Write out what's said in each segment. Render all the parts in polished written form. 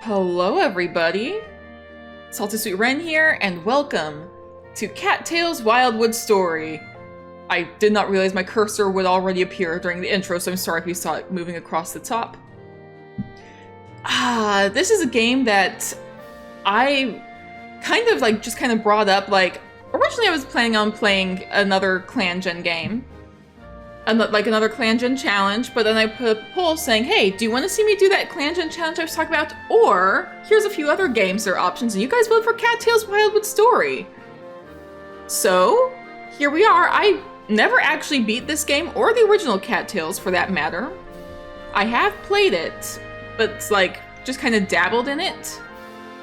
Hello everybody! Salty Sweet Ren here, and welcome to Cattails Wildwood Story. I did not realize my cursor would already appear during the intro, so I'm sorry if you saw it moving across the top. This is a game that I just brought up, originally I was planning on playing another clan gen game. Another clan gen challenge, but then I put a poll saying, hey, do you want to see me do that clan gen challenge I was talking about? Or, here's a few other games that are options, and you guys vote for Cattails Wildwood Story. So, here we are. I never actually beat this game, or the original Cattails for that matter. I have played it, but it's just kind of dabbled in it.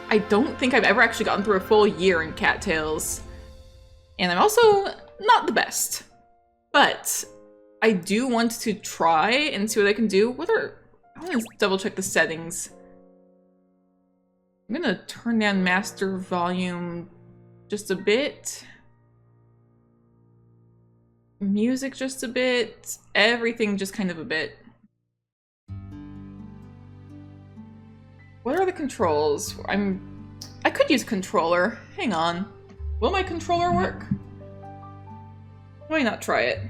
I don't think I've ever actually gotten through a full year in Cattails. And I'm also not the best. But I do want to try and see what I can do. I want to double check the settings. I'm gonna turn down master volume just a bit. Music just a bit. Everything just kind of a bit. What are the controls? I could use a controller. Hang on. Will my controller work? Why not try it?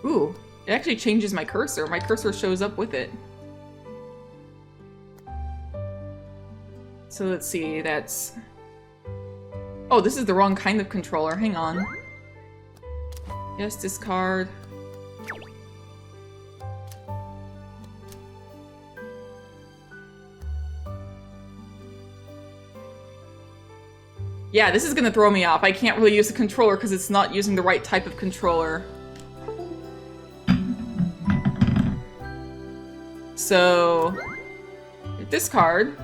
Ooh, it actually changes my cursor. My cursor shows up with it. So let's see, that's... Oh, this is the wrong kind of controller. Hang on. Yes, discard. Yeah, this is gonna throw me off. I can't really use the controller because it's not using the right type of controller. So, discard.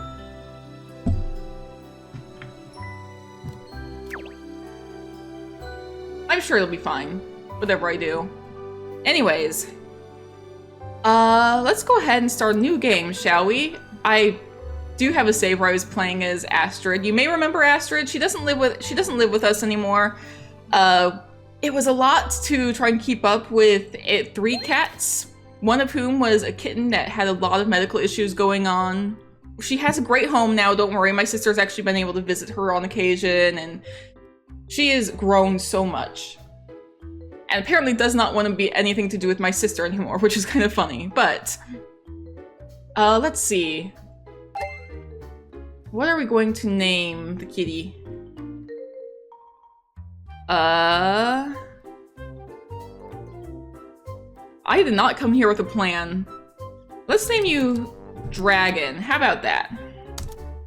I'm sure it'll be fine, whatever I do. Anyways, let's go ahead and start a new game, shall we? I do have a save where I was playing as Astrid. You may remember Astrid. She doesn't live with us anymore. It was a lot to try and keep up with 3 cats. One of whom was a kitten that had a lot of medical issues going on. She has a great home now, don't worry. My sister's actually been able to visit her on occasion, and she has grown so much. And apparently does not want to be anything to do with my sister anymore, which is kind of funny. But, let's see. What are we going to name the kitty? I did not come here with a plan. Let's name you Dragon. How about that?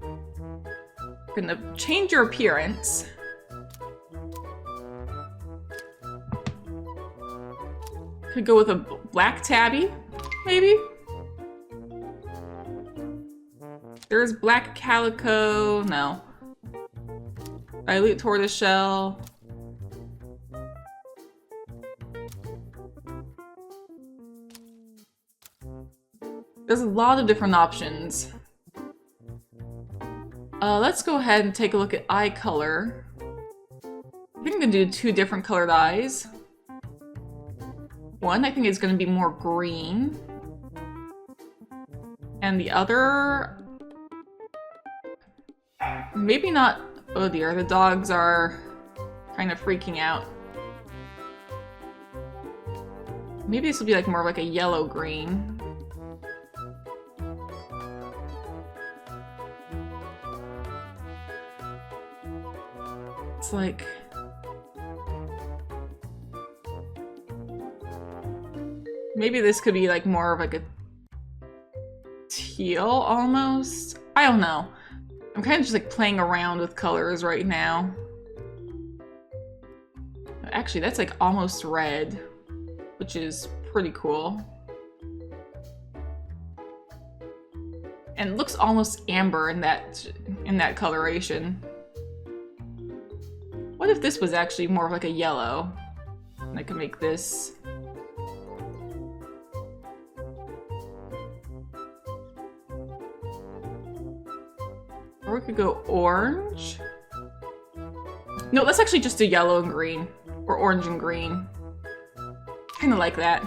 We're gonna change your appearance. Could go with a black tabby, maybe? There's black calico, no. Dilute tortoiseshell. There's a lot of different options. Let's go ahead and take a look at eye color. I think I'm gonna do 2 different colored eyes. One, I think is gonna be more green. And the other... maybe not... oh dear, the dogs are kind of freaking out. Maybe this will be more like a yellow-green. It's like... maybe this could be more of a teal almost? I don't know. I'm kind of just playing around with colors right now. Actually, that's almost red, which is pretty cool. And it looks almost amber in that coloration. What if this was actually more of a yellow? And I could make this... or we could go orange. No, let's actually just do yellow and green. Or orange and green. Kinda like that.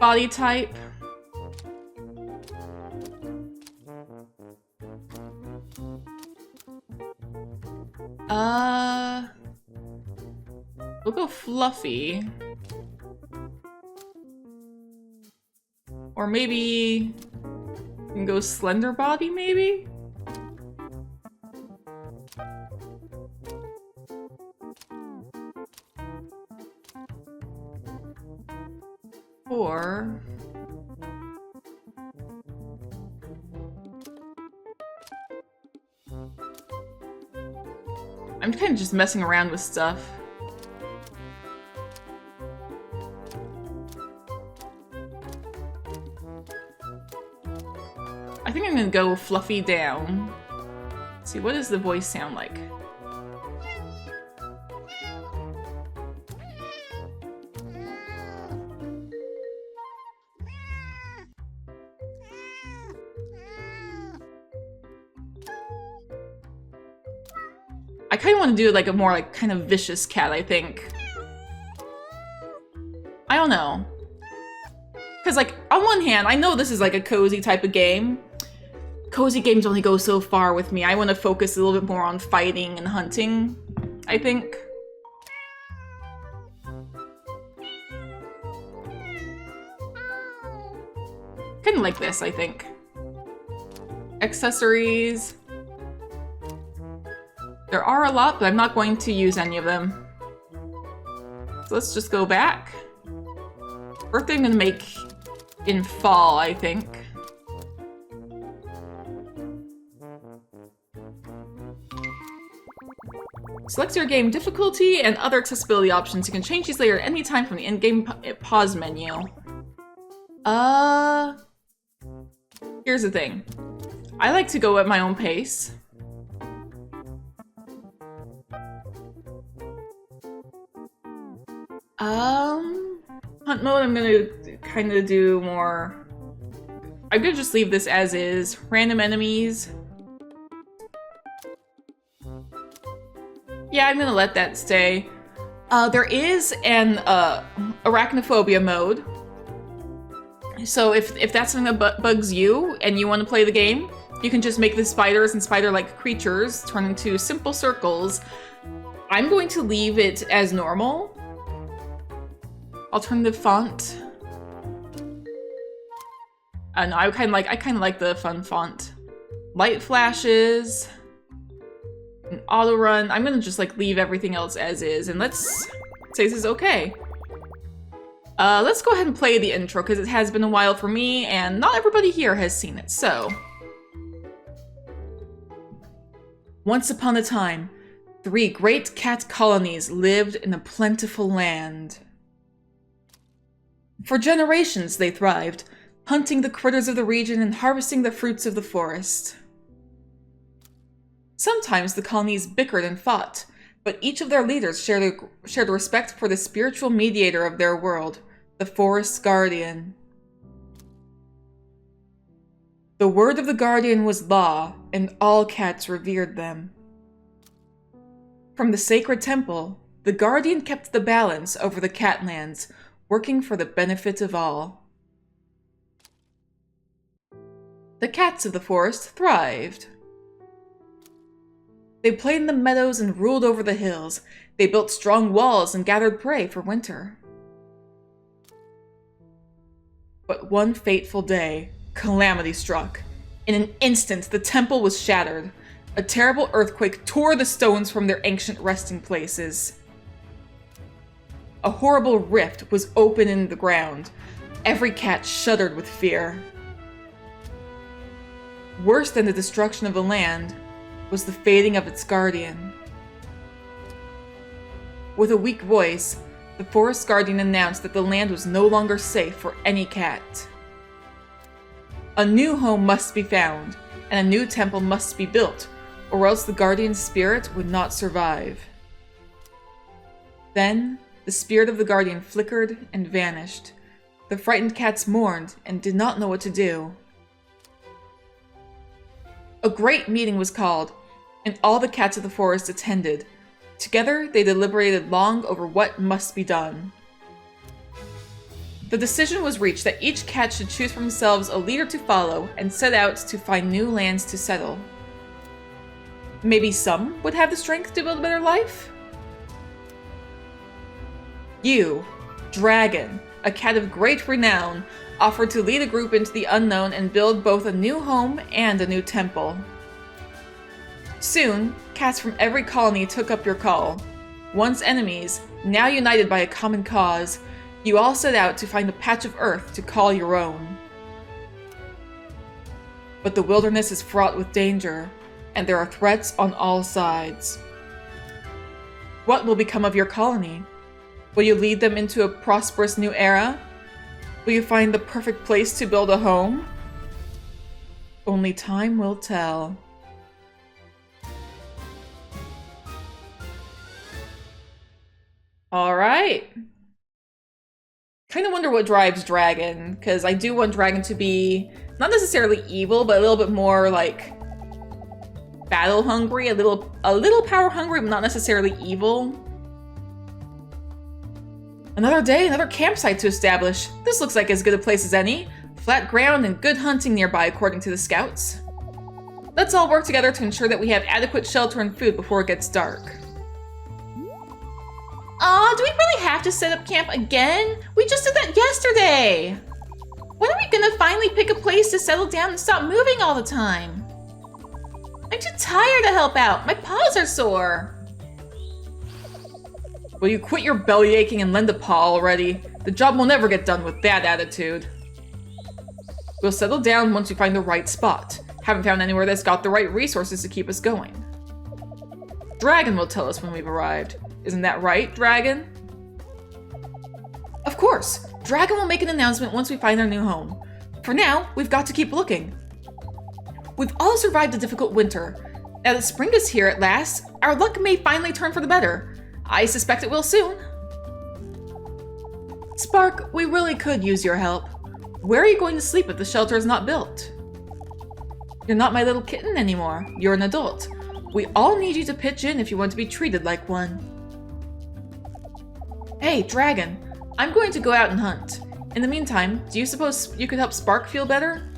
body type. We'll go fluffy. Or maybe we can go slender body, maybe? Or I'm kind of just messing around with stuff. I think I'm gonna go fluffy down. Let's see, what does the voice sound like? I kind of want to do like a more like kind of vicious cat, I think. I don't know. Because like, on one hand, I know this is like a cozy type of game. Cozy games only go so far with me. I want to focus a little bit more on fighting and hunting, I think. Kind of like this, I think. Accessories. There are a lot, but I'm not going to use any of them. So let's just go back. Birthday I'm gonna make in fall, I think. Select your game difficulty and other accessibility options. You can change these later at any time from the in-game pause menu. Here's the thing. I like to go at my own pace. Hunt mode, I'm gonna kind of do more... I'm gonna just leave this as is. Random enemies. Yeah, I'm gonna let that stay. There is an arachnophobia mode. So if that's something that bugs you and you want to play the game, you can just make the spiders and spider-like creatures turn into simple circles. I'm going to leave it as normal. Alternative font. No, I kind of like the fun font. Light flashes. An auto run. I'm gonna just like leave everything else as is, and let's say this is okay. Let's go ahead and play the intro because it has been a while for me, and not everybody here has seen it. So, once upon a time, 3 great cat colonies lived in a plentiful land. For generations, they thrived, hunting the critters of the region and harvesting the fruits of the forest. Sometimes the colonies bickered and fought, but each of their leaders shared respect for the spiritual mediator of their world, the forest's guardian. The word of the guardian was law, and all cats revered them. From the sacred temple, the guardian kept the balance over the catlands, working for the benefit of all. The cats of the forest thrived. They played in the meadows and ruled over the hills. They built strong walls and gathered prey for winter. But one fateful day, calamity struck. In an instant, the temple was shattered. A terrible earthquake tore the stones from their ancient resting places. A horrible rift was open in the ground. Every cat shuddered with fear. Worse than the destruction of the land was the fading of its guardian. With a weak voice, the forest guardian announced that the land was no longer safe for any cat. A new home must be found, and a new temple must be built, or else the guardian's spirit would not survive. Then, the spirit of the guardian flickered and vanished. The frightened cats mourned and did not know what to do. A great meeting was called, and all the cats of the forest attended. Together, they deliberated long over what must be done. The decision was reached that each cat should choose for themselves a leader to follow and set out to find new lands to settle. Maybe some would have the strength to build a better life? You, Dragon, a cat of great renown, offered to lead a group into the unknown and build both a new home and a new temple. Soon, cats from every colony took up your call. Once enemies, now united by a common cause, you all set out to find a patch of earth to call your own. But the wilderness is fraught with danger, and there are threats on all sides. What will become of your colony? Will you lead them into a prosperous new era? Will you find the perfect place to build a home? Only time will tell. Alright. Kind of wonder what drives Dragon, because I do want Dragon to be not necessarily evil, but a little bit more like battle hungry, a little power hungry, but not necessarily evil. Another day, another campsite to establish. This looks like as good a place as any. Flat ground and good hunting nearby, according to the scouts. Let's all work together to ensure that we have adequate shelter and food before it gets dark. Aw, do we really have to set up camp again? We just did that yesterday! When are we gonna finally pick a place to settle down and stop moving all the time? I'm too tired to help out. My paws are sore. Will you quit your belly aching and lend a paw already? The job will never get done with that attitude. We'll settle down once we find the right spot. Haven't found anywhere that's got the right resources to keep us going. Dragon will tell us when we've arrived. Isn't that right, Dragon? Of course! Dragon will make an announcement once we find our new home. For now, we've got to keep looking. We've all survived a difficult winter. Now that spring is here at last, our luck may finally turn for the better. I suspect it will soon. Spark, we really could use your help. Where are you going to sleep if the shelter is not built? You're not my little kitten anymore. You're an adult. We all need you to pitch in if you want to be treated like one. Hey, Dragon, I'm going to go out and hunt. In the meantime, do you suppose you could help Spark feel better?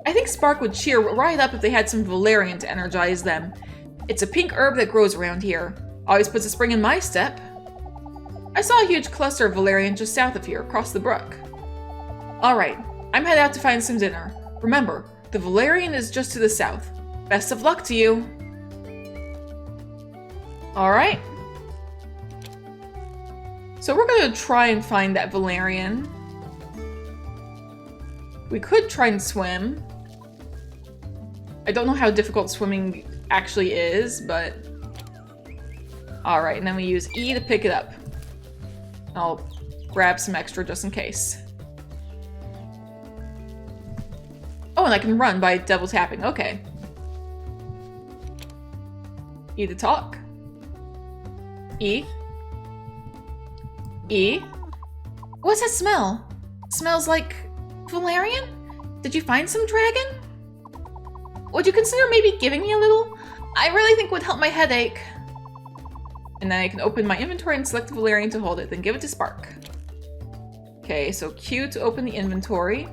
I think Spark would cheer right up if they had some valerian to energize them. It's a pink herb that grows around here. Always puts a spring in my step. I saw a huge cluster of valerian just south of here, across the brook. Alright, I'm headed out to find some dinner. Remember, the valerian is just to the south. Best of luck to you! Alright. So we're gonna try and find that valerian. We could try and swim. I don't know how difficult swimming actually is, but... Alright, and then we use E to pick it up. I'll grab some extra just in case. Oh, and I can run by double tapping. Okay. E to talk. E. E. What's that smell? Smells like valerian? Did you find some, Dragon? Would you consider maybe giving me a little? I really think it would help my headache. And then I can open my inventory and select the valerian to hold it, then give it to Spark. Okay, so Q to open the inventory.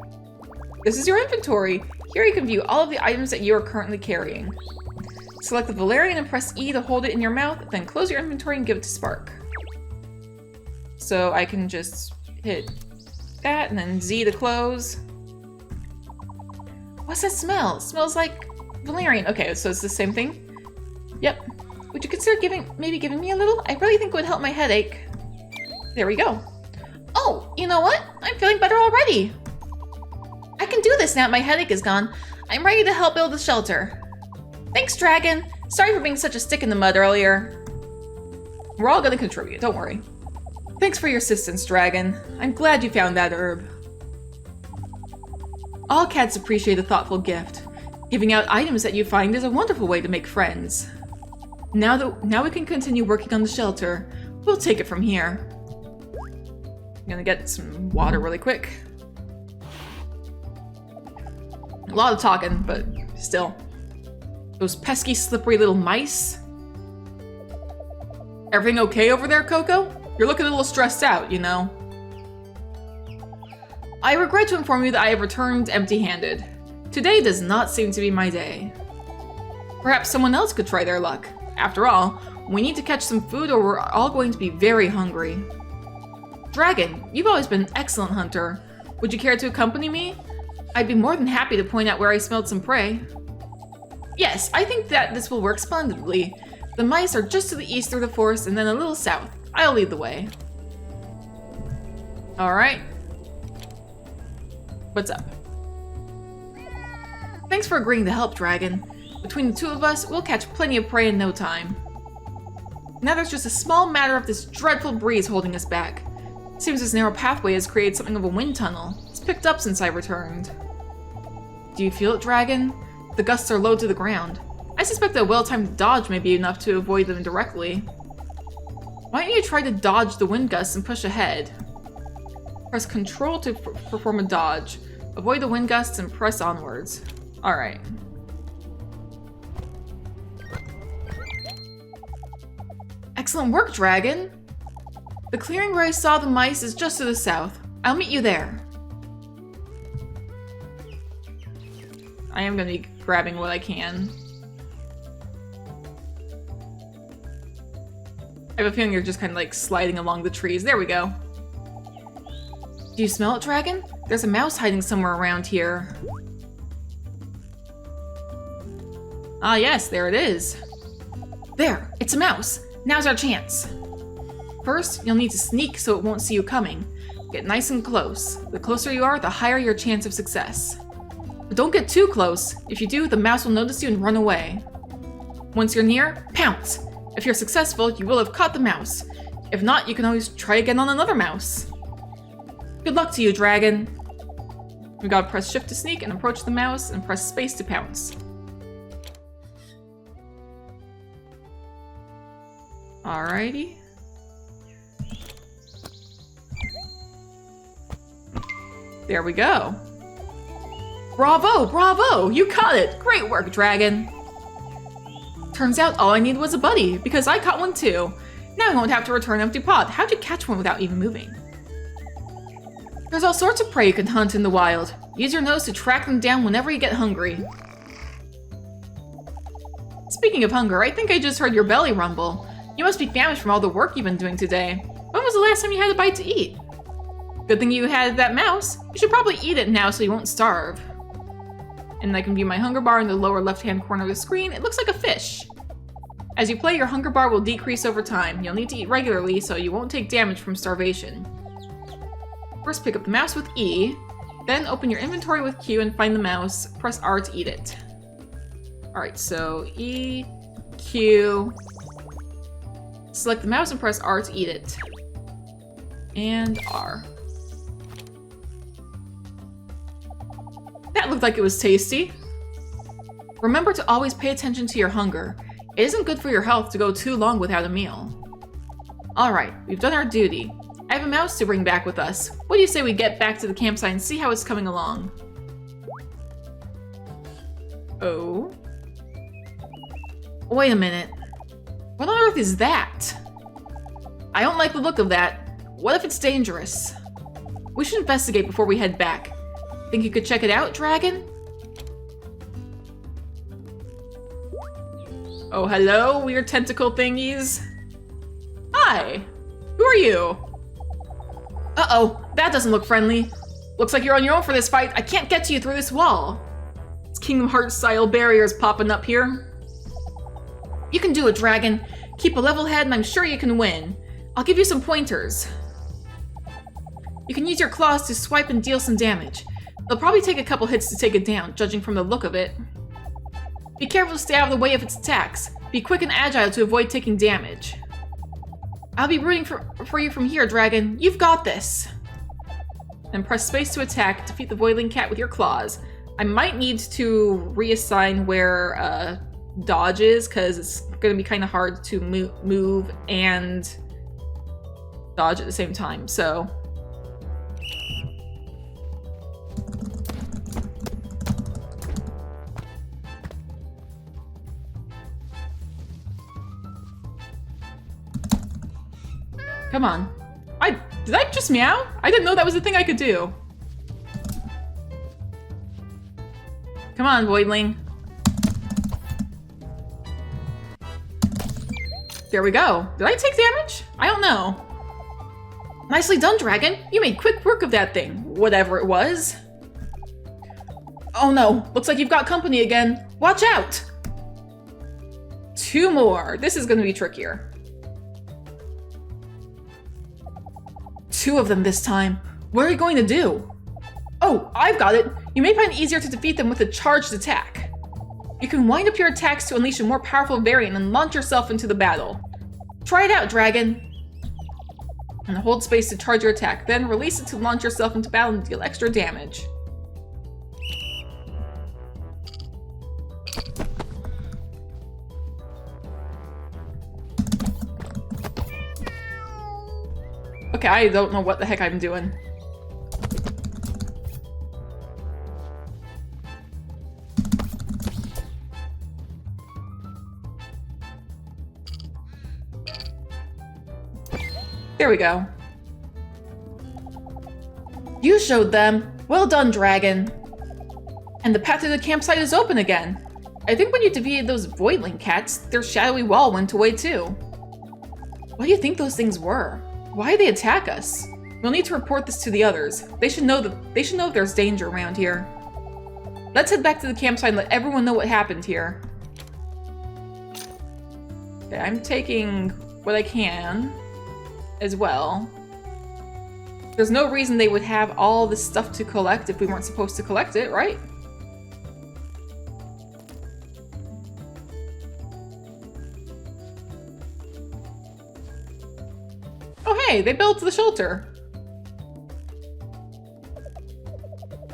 This is your inventory. Here you can view all of the items that you are currently carrying. Select the valerian and press E to hold it in your mouth, then close your inventory and give it to Spark. So I can just hit that and then Z to close. What's that smell? It smells like valerian. Okay, so it's the same thing? Yep. Would you consider maybe giving me a little? I really think it would help my headache. There we go. Oh, you know what? I'm feeling better already. I can do this now that my headache is gone. I'm ready to help build the shelter. Thanks, Dragon. Sorry for being such a stick in the mud earlier. We're all gonna contribute, don't worry. Thanks for your assistance, Dragon. I'm glad you found that herb. All cats appreciate a thoughtful gift. Giving out items that you find is a wonderful way to make friends. Now we can continue working on the shelter. We'll take it from here. I'm gonna get some water really quick. A lot of talking, but still. Those pesky, slippery little mice. Everything okay over there, Coco? You're looking a little stressed out, you know. I regret to inform you that I have returned empty-handed. Today does not seem to be my day. Perhaps someone else could try their luck. After all, we need to catch some food or we're all going to be very hungry. Dragon, you've always been an excellent hunter. Would you care to accompany me? I'd be more than happy to point out where I smelled some prey. Yes, I think that this will work splendidly. The mice are just to the east through the forest and then a little south. I'll lead the way. Alright. What's up? Thanks for agreeing to help, Dragon. Between the two of us, we'll catch plenty of prey in no time. Now there's just a small matter of this dreadful breeze holding us back. Seems this narrow pathway has created something of a wind tunnel. It's picked up since I returned. Do you feel it, Dragon? The gusts are low to the ground. I suspect that a well-timed dodge may be enough to avoid them directly. Why don't you try to dodge the wind gusts and push ahead? Press Control to perform a dodge. Avoid the wind gusts and press onwards. Alright. Excellent work, Dragon! The clearing where I saw the mice is just to the south. I'll meet you there. I am going to be grabbing what I can. I have a feeling you're just kind of like sliding along the trees. There we go. Do you smell it, Dragon? There's a mouse hiding somewhere around here. Ah yes, there it is. There, it's a mouse. Now's our chance. First, you'll need to sneak so it won't see you coming. Get nice and close. The closer you are, the higher your chance of success. But don't get too close. If you do, the mouse will notice you and run away. Once you're near, pounce. If you're successful, you will have caught the mouse. If not, you can always try again on another mouse. Good luck to you, Dragon. We gotta press shift to sneak and approach the mouse and press space to pounce. Alrighty. There we go. Bravo, bravo! You caught it! Great work, Dragon! Turns out all I needed was a buddy, because I caught one too. Now I won't have to return an empty pod. How'd you catch one without even moving? There's all sorts of prey you can hunt in the wild. Use your nose to track them down whenever you get hungry. Speaking of hunger, I think I just heard your belly rumble. You must be famished from all the work you've been doing today. When was the last time you had a bite to eat? Good thing you had that mouse. You should probably eat it now so you won't starve. And I can view my hunger bar in the lower left-hand corner of the screen. It looks like a fish. As you play, your hunger bar will decrease over time. You'll need to eat regularly so you won't take damage from starvation. First, pick up the mouse with E. Then open your inventory with Q and find the mouse. Press R to eat it. Alright, so E, Q. Select the mouse and press R to eat it. And R. That looked like it was tasty. Remember to always pay attention to your hunger. It isn't good for your health to go too long without a meal. Alright, we've done our duty. I have a mouse to bring back with us. What do you say we get back to the campsite and see how it's coming along? Oh. Wait a minute. What on earth is that? I don't like the look of that. What if it's dangerous? We should investigate before we head back. Think you could check it out, Dragon? Oh, hello, weird tentacle thingies. Hi! Who are you? Uh-oh, that doesn't look friendly. Looks like you're on your own for this fight. I can't get to you through this wall. It's Kingdom Hearts-style barriers popping up here. You can do it, Dragon. Keep a level head and I'm sure you can win. I'll give you some pointers. You can use your claws to swipe and deal some damage. They'll probably take a couple hits to take it down, judging from the look of it. Be careful to stay out of the way of its attacks. Be quick and agile to avoid taking damage. I'll be rooting for you from here, Dragon. You've got this. And press space to attack. Defeat the Voidling Cat with your claws. I might need to reassign where dodge is, because it's going to be kind of hard to move and dodge at the same time, so... Come on. Did I just meow? I didn't know that was a thing I could do. Come on, Voidling. There we go. Did I take damage? I don't know. Nicely done, Dragon. You made quick work of that thing, whatever it was. Oh no, looks like you've got company again. Watch out! 2 more. This is gonna be trickier. 2 of them this time. What are you going to do? Oh, I've got it. You may find it easier to defeat them with a charged attack. You can wind up your attacks to unleash a more powerful variant and launch yourself into the battle. Try it out, Dragon. And hold space to charge your attack, then release it to launch yourself into battle and deal extra damage. Okay, I don't know what the heck I'm doing. There we go. You showed them. Well done, Dragon. And the path to the campsite is open again. I think when you defeated those Voidling cats, their shadowy wall went away too. What do you think those things were? Why did they attack us? We'll need to report this to the others. They should know if there's danger around here. Let's head back to the campsite and let everyone know what happened here. Okay, I'm taking what I can as well. There's no reason they would have all this stuff to collect if we weren't supposed to collect it, right? Oh hey, they built the shelter.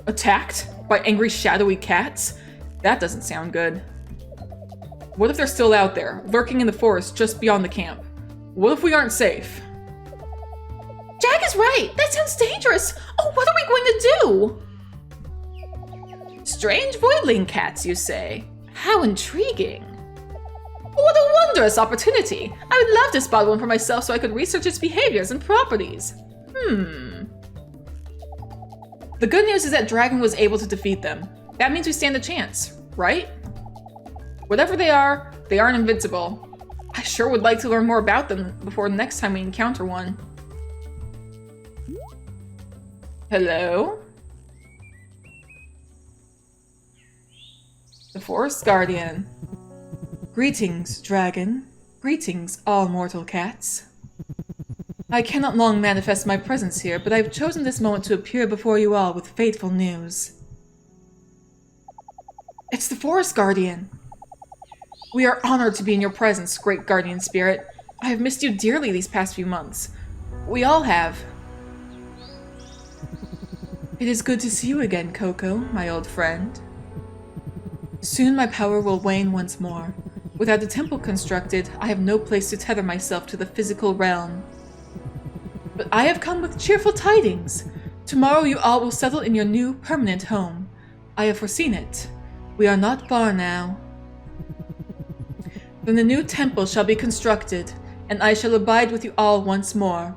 Attacked by angry shadowy cats? That doesn't sound good. What if they're still out there, lurking in the forest just beyond the camp? What if we aren't safe? Jack is right! That sounds dangerous! Oh, what are we going to do? Strange Voidling cats, you say? How intriguing. What a wondrous opportunity! I would love to spot one for myself so I could research its behaviors and properties. The good news is that Dragon was able to defeat them. That means we stand a chance, right? Whatever they aren't invincible. I sure would like to learn more about them before the next time we encounter one. Hello? The Forest Guardian. Greetings, Dragon. Greetings, all mortal cats. I cannot long manifest my presence here, but I have chosen this moment to appear before you all with fateful news. It's the Forest Guardian. We are honored to be in your presence, great guardian spirit. I have missed you dearly these past few months. We all have. It is good to see you again, Coco, my old friend. Soon my power will wane once more. Without the temple constructed, I have no place to tether myself to the physical realm. But I have come with cheerful tidings. Tomorrow you all will settle in your new permanent home. I have foreseen it. We are not far now. Then the new temple shall be constructed, and I shall abide with you all once more.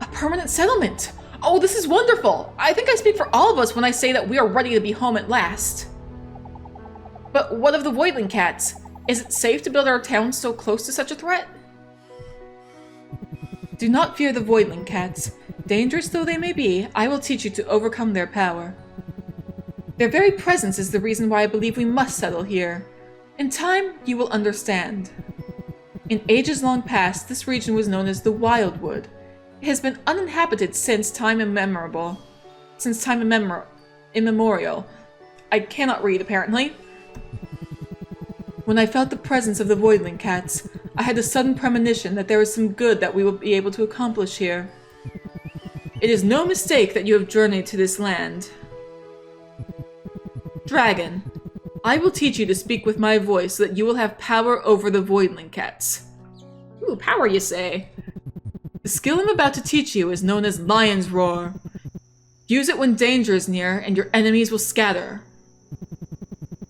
A permanent settlement! Oh, this is wonderful! I think I speak for all of us when I say that we are ready to be home at last. But what of the Voidling cats? Is it safe to build our town so close to such a threat? Do not fear the Voidling cats. Dangerous though they may be, I will teach you to overcome their power. Their very presence is the reason why I believe we must settle here. In time, you will understand. In ages long past, this region was known as the Wildwood. It has been uninhabited since time immemorial. I cannot read, apparently. When I felt the presence of the Voidling cats, I had a sudden premonition that there is some good that we will be able to accomplish here. It is no mistake that you have journeyed to this land. Dragon, I will teach you to speak with my voice so that you will have power over the Voidling cats. Ooh, power you say? The skill I'm about to teach you is known as Lion's Roar. Use it when danger is near and your enemies will scatter.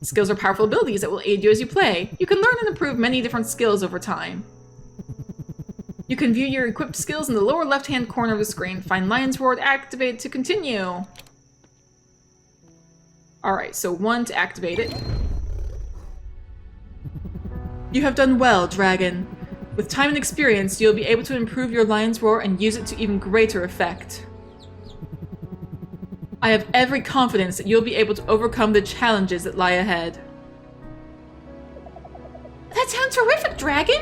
Skills are powerful abilities that will aid you as you play. You can learn and improve many different skills over time. You can view your equipped skills in the lower left-hand corner of the screen. Find Lion's Roar to activate to continue. Alright, so 1 to activate it. You have done well, dragon. With time and experience, you'll be able to improve your lion's roar and use it to even greater effect. I have every confidence that you'll be able to overcome the challenges that lie ahead. That sounds terrific, dragon!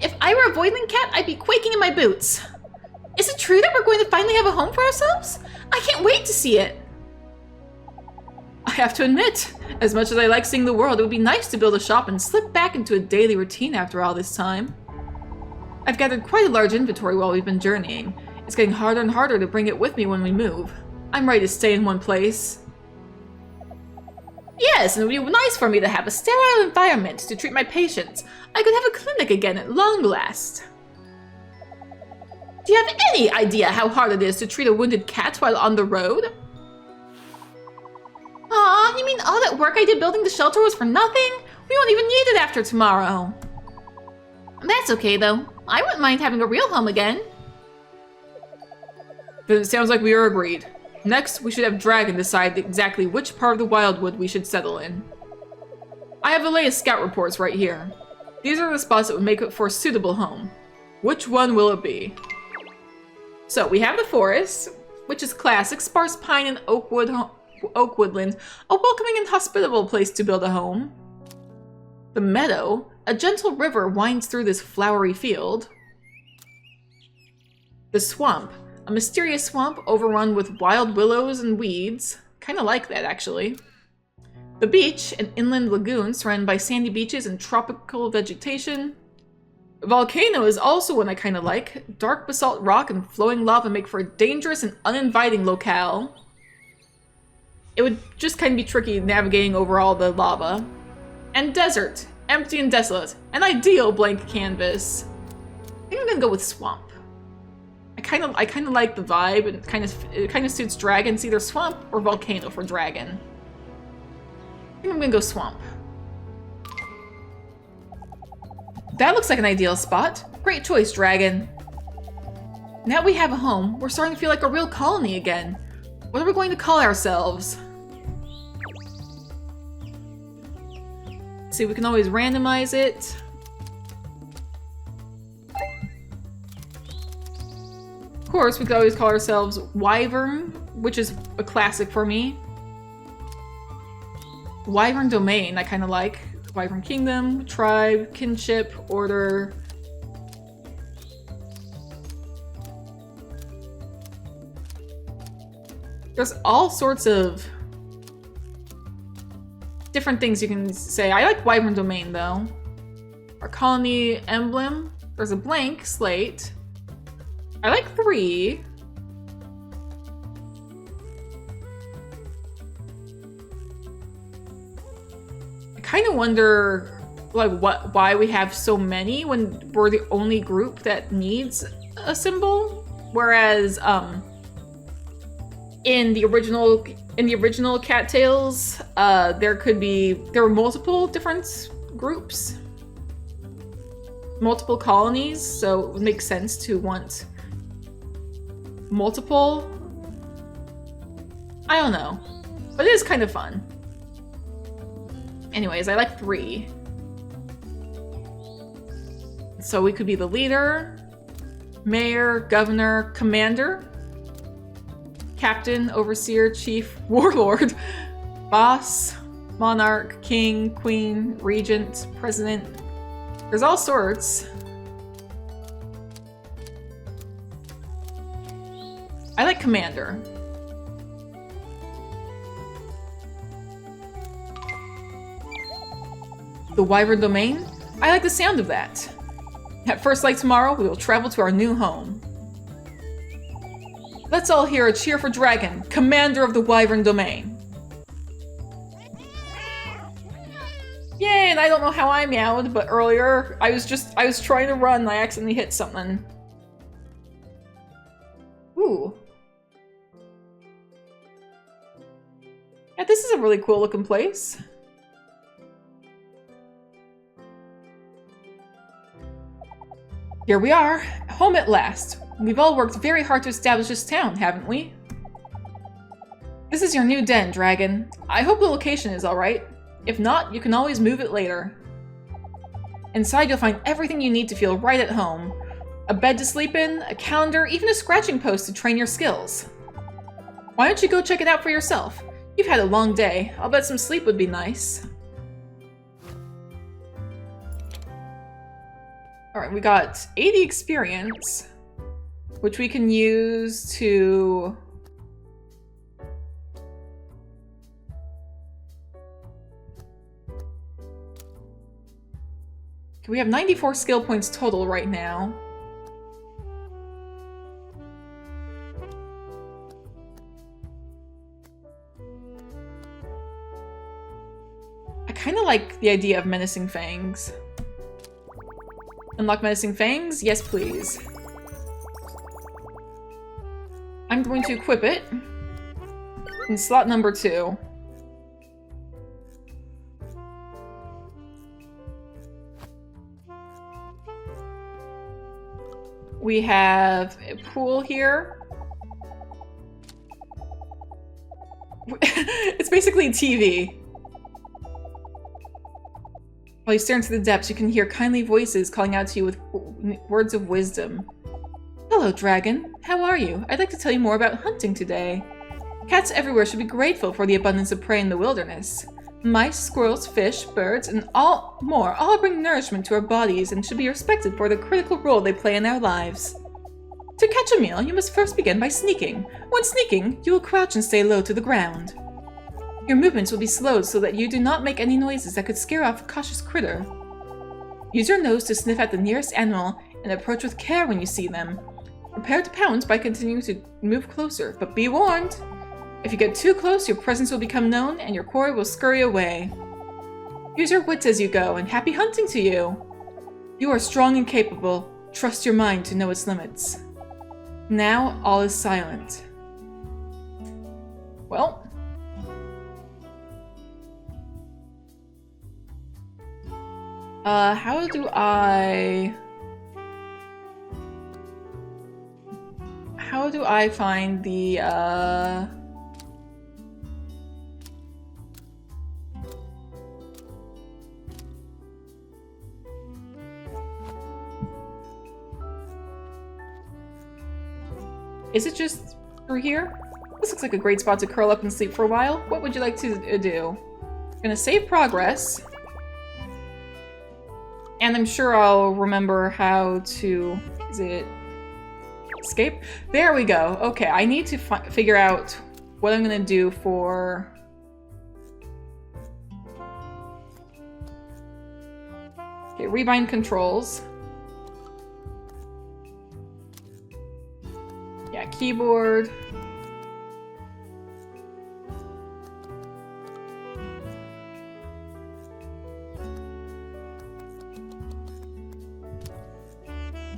If I were a Voidling cat, I'd be quaking in my boots. Is it true that we're going to finally have a home for ourselves? I can't wait to see it! I have to admit, as much as I like seeing the world, it would be nice to build a shop and slip back into a daily routine after all this time. I've gathered quite a large inventory while we've been journeying. It's getting harder and harder to bring it with me when we move. I'm ready to stay in one place. Yes, and it would be nice for me to have a sterile environment to treat my patients. I could have a clinic again at long last. Do you have any idea how hard it is to treat a wounded cat while on the road? Aw, you mean all that work I did building the shelter was for nothing? We won't even need it after tomorrow. That's okay, though. I wouldn't mind having a real home again. Then it sounds like we are agreed. Next, we should have Dragon decide exactly which part of the Wildwood we should settle in. I have the latest scout reports right here. These are the spots that would make it for a suitable home. Which one will it be? So, we have the forest, which is classic, sparse pine and oak woodland, a welcoming and hospitable place to build a home. The meadow, a gentle river winds through this flowery field. The swamp, a mysterious swamp overrun with wild willows and weeds. Kinda like that, actually. The beach, an inland lagoon surrounded by sandy beaches and tropical vegetation. A volcano is also one I kinda like. Dark basalt rock and flowing lava make for a dangerous and uninviting locale. It would just kind of be tricky navigating over all the lava. And desert, empty and desolate, an ideal blank canvas. I think I'm gonna go with swamp. I kind of like the vibe, and it kind of suits dragon. It's either swamp or volcano for dragon. I think I'm gonna go swamp. That looks like an ideal spot. Great choice, dragon. Now we have a home, we're starting to feel like a real colony again. What are we going to call ourselves? See, we can always randomize it. Of course, we could always call ourselves Wyvern, which is a classic for me. Wyvern Domain, I kind of like. Wyvern Kingdom, Tribe, Kinship, Order. There's all sorts of different things you can say. I like Wyvern Domain, though. Our colony emblem. There's a blank slate. I like 3. I kind of wonder, like, why we have so many when we're the only group that needs a symbol, whereas in the original Cattails, there were multiple different groups, multiple colonies, so it would make sense to want multiple. I don't know, but it is kind of fun. Anyways, I like 3. So we could be the leader, mayor, governor, commander, captain, overseer, chief, warlord, boss, monarch, king, queen, regent, president. There's all sorts. I like commander. The Wyvern Domain? I like the sound of that. At first light tomorrow, we will travel to our new home. Let's all hear a cheer for Dragon, commander of the Wyvern Domain. Yay, and I don't know how I meowed, but earlier I was trying to run and I accidentally hit something. Ooh. Yeah, this is a really cool looking place. Here we are, home at last. We've all worked very hard to establish this town, haven't we? This This is your new den, Dragon. I hope the location is alright. If not, you can always move it later. Inside, you'll find everything you need to feel right at home. A bed to sleep in, a calendar, even a scratching post to train your skills. Why don't you go check it out for yourself? You've had a long day. I'll bet some sleep would be nice. Alright, we got 80 experience, which we can use to... We have 94 skill points total right now. I kind of like the idea of Menacing Fangs. Unlock Menacing Fangs? Yes, please. I'm going to equip it in slot number 2. We have a pool here. It's basically a TV. While you stare into the depths, you can hear kindly voices calling out to you with words of wisdom. Hello, Dragon. How are you? I'd like to tell you more about hunting today. Cats everywhere should be grateful for the abundance of prey in the wilderness. Mice, squirrels, fish, birds, and all bring nourishment to our bodies and should be respected for the critical role they play in our lives. To catch a meal, you must first begin by sneaking. When sneaking, you will crouch and stay low to the ground. Your movements will be slowed so that you do not make any noises that could scare off a cautious critter. Use your nose to sniff at the nearest animal and approach with care when you see them. Prepare to pounce by continuing to move closer, but be warned! If you get too close, your presence will become known and your quarry will scurry away. Use your wits as you go, and happy hunting to you! You are strong and capable. Trust your mind to know its limits. Now, all is silent. Well... how do I find the, Is it just through here? This looks like a great spot to curl up and sleep for a while. What would you like to do? I'm gonna save progress. And I'm sure I'll remember how to... Is it... escape? There we go. Okay, I need to figure out what I'm gonna do for... Okay, rebind controls. Yeah, keyboard.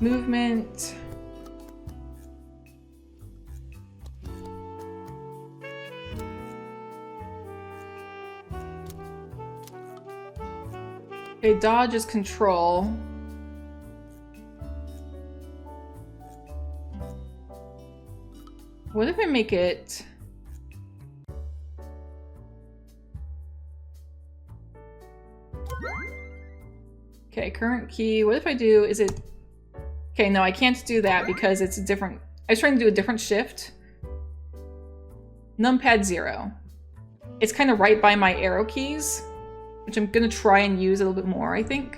Movement. Okay, dodge is control. What if I make it... Okay, current key. What if I do... Is it... Okay, no, I can't do that because it's a different... I was trying to do a different shift. Numpad 0. It's kind of right by my arrow keys, which I'm gonna try and use a little bit more, I think.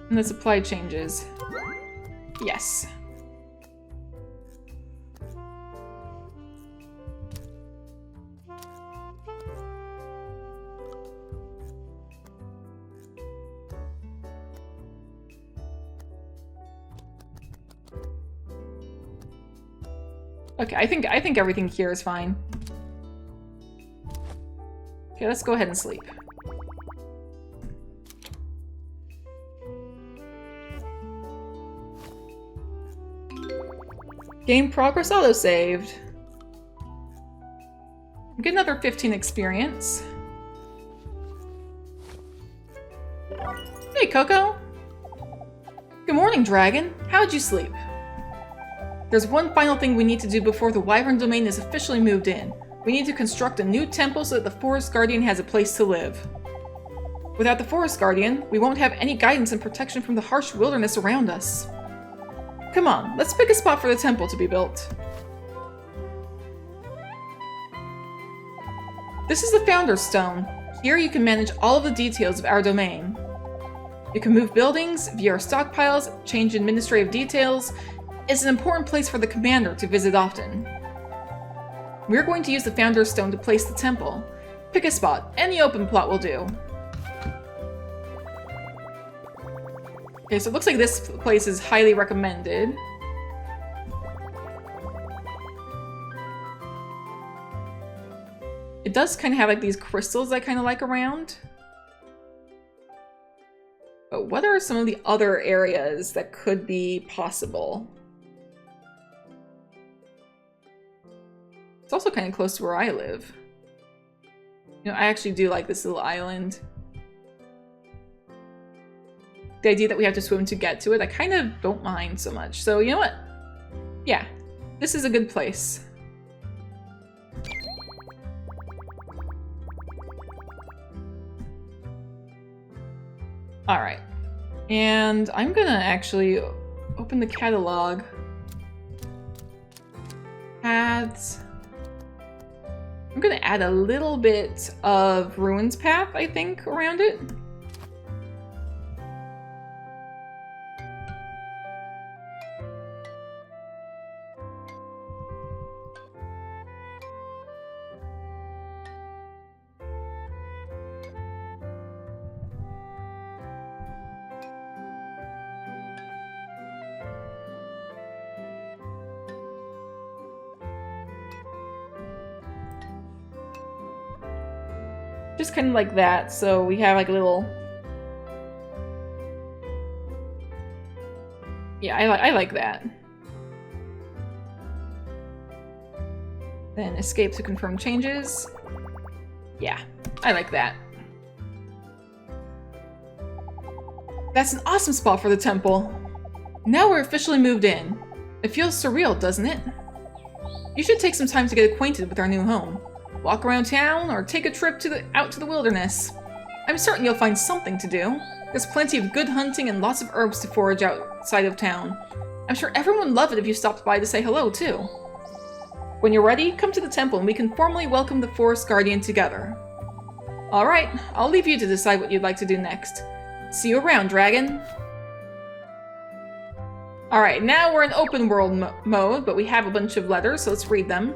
And the supply changes. Yes. Okay, I think everything here is fine. Okay, let's go ahead and sleep. Game progress auto-saved. Get another 15 experience. Hey, Coco. Good morning, Dragon. How'd you sleep? There's one final thing we need to do before the Wyvern domain is officially moved in. We need to construct a new temple so that the Forest Guardian has a place to live. Without the Forest Guardian, we won't have any guidance and protection from the harsh wilderness around us. Come on, let's pick a spot for the temple to be built. This is the Founder's Stone. Here you can manage all of the details of our domain. You can move buildings, view our stockpiles, change administrative details. It's an important place for the commander to visit often. We're going to use the Founder's Stone to place the temple. Pick a spot. Any open plot will do. Okay, so it looks like this place is highly recommended. It does kind of have like these crystals I kind of like around. But what are some of the other areas that could be possible? It's also kind of close to where I live. You know, I actually do like this little island. The idea that we have to swim to get to it, I kind of don't mind so much. So, you know what? Yeah, this is a good place. Alright. And I'm gonna actually open the catalog. Paths. I'm gonna add a little bit of Ruins Path, I think, around it. Just kind of like that, so we have like a little... Yeah, I like that. Then escape to confirm changes. Yeah, I like that. That's an awesome spot for the temple. Now we're officially moved in. It feels surreal, doesn't it? You should take some time to get acquainted with our new home. Walk around town, or take a trip out to the wilderness. I'm certain you'll find something to do. There's plenty of good hunting and lots of herbs to forage outside of town. I'm sure everyone would love it if you stopped by to say hello, too. When you're ready, come to the temple and we can formally welcome the Forest Guardian together. Alright, I'll leave you to decide what you'd like to do next. See you around, Dragon! Alright, now we're in open world mode, but we have a bunch of letters, so let's read them.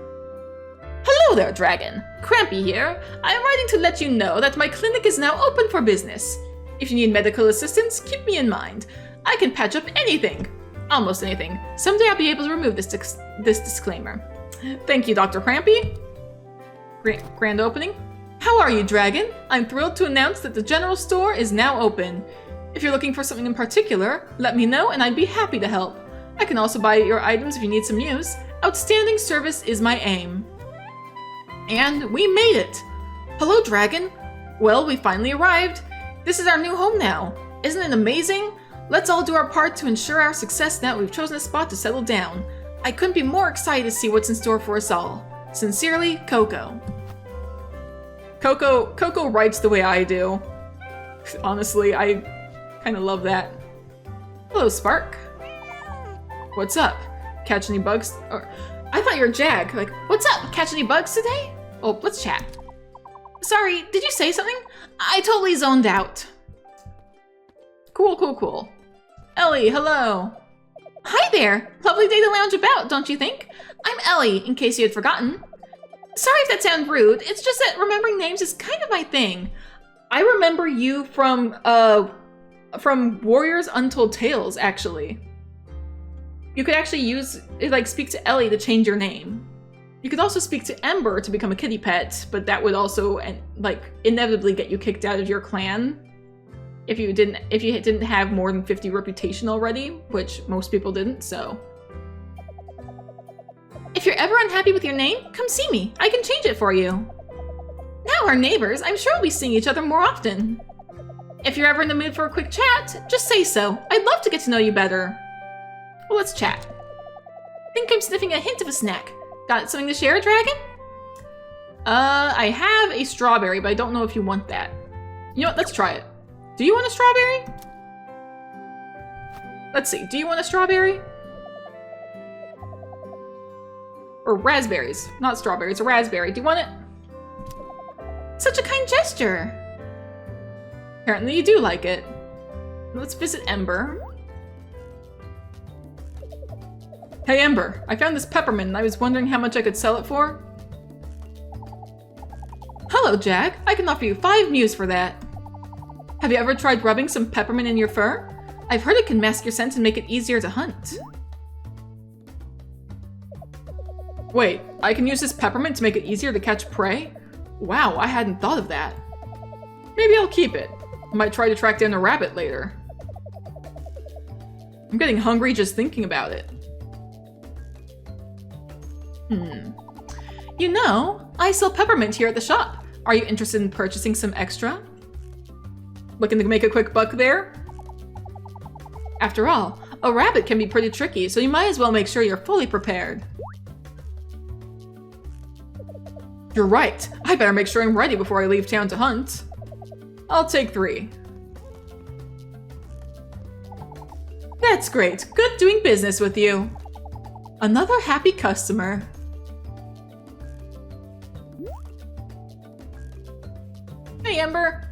Hello there, Dragon. Crampy here. I am writing to let you know that my clinic is now open for business. If you need medical assistance, keep me in mind. I can patch up anything. Almost anything. Someday I'll be able to remove this disclaimer. Thank you, Dr. Crampy. Grand opening. How are you, Dragon? I'm thrilled to announce that the general store is now open. If you're looking for something in particular, let me know and I'd be happy to help. I can also buy your items if you need some use. Outstanding service is my aim. And we made it! Hello, Dragon! Well, we finally arrived. This is our new home now. Isn't it amazing? Let's all do our part to ensure our success now that we've chosen a spot to settle down. I couldn't be more excited to see what's in store for us all. Sincerely, Coco. Coco writes the way I do. Honestly, I kind of love that. Hello, Spark. What's up? Catch any bugs? Or, I thought you were Jag. Like, what's up? Catch any bugs today? Oh, let's chat. Sorry, did you say something? I totally zoned out. Cool. Ellie, hello. Hi there. Lovely day to lounge about, don't you think? I'm Ellie, in case you had forgotten. Sorry if that sounds rude. It's just that remembering names is kind of my thing. I remember you from Warriors Untold Tales, actually. You could actually speak to Ellie to change your name. You could also speak to Ember to become a kitty pet, but that would also, inevitably get you kicked out of your clan if you didn't have more than 50 reputation already, which most people didn't, so. If you're ever unhappy with your name, come see me. I can change it for you. Now we're neighbors, I'm sure we'll be seeing each other more often. If you're ever in the mood for a quick chat, just say so. I'd love to get to know you better. Well, let's chat. Think I'm sniffing a hint of a snack. Got something to share, dragon? I have a strawberry, but I don't know if you want that. You know what, let's try it. Do you want a strawberry? Let's see, do you want a strawberry? Or raspberries, not strawberries, a raspberry. Do you want it? Such a kind gesture. Apparently you do like it. Let's visit Ember. Hey Ember, I found this peppermint and I was wondering how much I could sell it for. Hello Jag, I can offer you 5 mews for that. Have you ever tried rubbing some peppermint in your fur? I've heard it can mask your scent and make it easier to hunt. Wait, I can use this peppermint to make it easier to catch prey? Wow, I hadn't thought of that. Maybe I'll keep it. I might try to track down a rabbit later. I'm getting hungry just thinking about it. You know, I sell peppermint here at the shop. Are you interested in purchasing some extra? Looking to make a quick buck there? After all, a rabbit can be pretty tricky, so you might as well make sure you're fully prepared. You're right. I better make sure I'm ready before I leave town to hunt. I'll take 3. That's great. Good doing business with you. Another happy customer. Hey, Ember.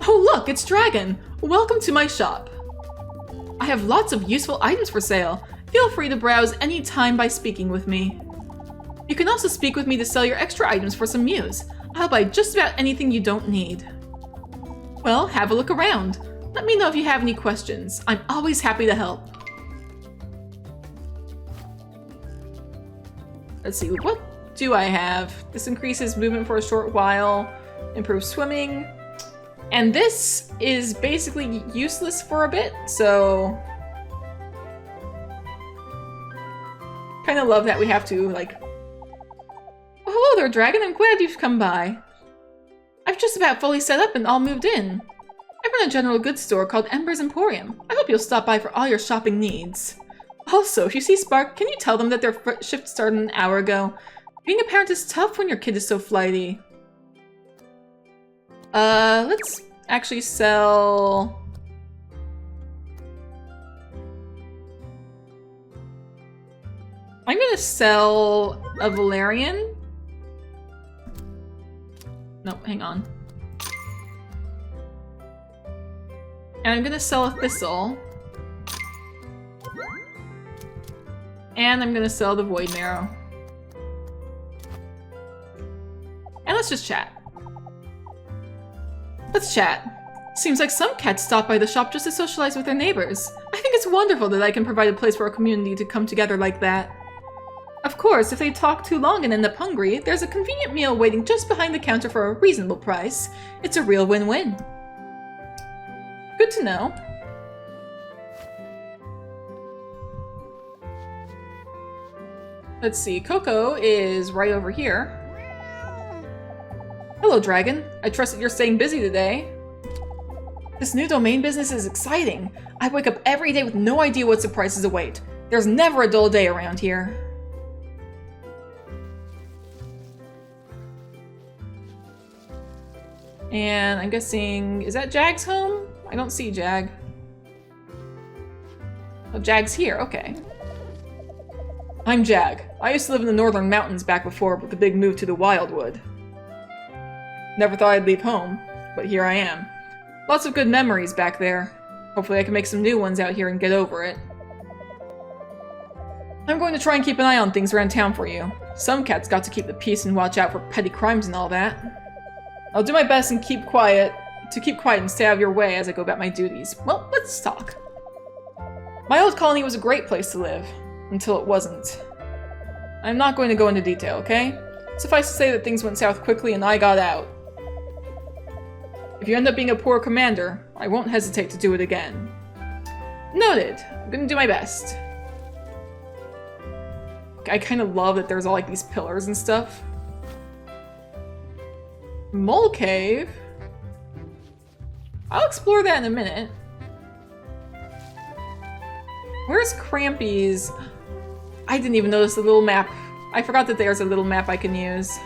Oh, look, it's Dragon. Welcome to my shop. I have lots of useful items for sale. Feel free to browse any time by speaking with me. You can also speak with me to sell your extra items for some mews. I'll buy just about anything you don't need. Well, have a look around. Let me know if you have any questions. I'm always happy to help. Let's see, what do I have? This increases movement for a short while, improves swimming, and this is basically useless for a bit, so... Kind of love that we have to, like... Oh, hello there, Dragon. I'm glad you've come by. I've just about fully set up and all moved in. I run a general goods store called Ember's Emporium. I hope you'll stop by for all your shopping needs. Also, if you see Spark, can you tell them that their shift started an hour ago? Being a parent is tough when your kid is so flighty. Let's actually sell... I'm gonna sell a Valerian. No, hang on. And I'm gonna sell a Thistle. And I'm gonna sell the Void Marrow. And let's just chat. Let's chat. Seems like some cats stop by the shop just to socialize with their neighbors. I think it's wonderful that I can provide a place for a community to come together like that. Of course, if they talk too long and end up hungry, there's a convenient meal waiting just behind the counter for a reasonable price. It's a real win-win. Good to know. Let's see, Coco is right over here. Hello, Dragon. I trust that you're staying busy today. This new domain business is exciting. I wake up every day with no idea what surprises await. There's never a dull day around here. And I'm guessing, is that Jag's home? I don't see Jag. Oh, Jag's here, okay. I'm Jag. I used to live in the northern mountains back before the big move to the Wildwood. Never thought I'd leave home, but here I am. Lots of good memories back there. Hopefully I can make some new ones out here and get over it. I'm going to try and keep an eye on things around town for you. Some cats got to keep the peace and watch out for petty crimes and all that. I'll do my best and keep quiet and stay out of your way as I go about my duties. Well, let's talk. My old colony was a great place to live. Until it wasn't. I'm not going to go into detail, okay? Suffice to say that things went south quickly and I got out. If you end up being a poor commander, I won't hesitate to do it again. Noted. I'm gonna do my best. I kind of love that there's all like these pillars and stuff. Mole cave? I'll explore that in a minute. Where's Crampy's? I didn't even notice the little map. I forgot that there's a little map I can use.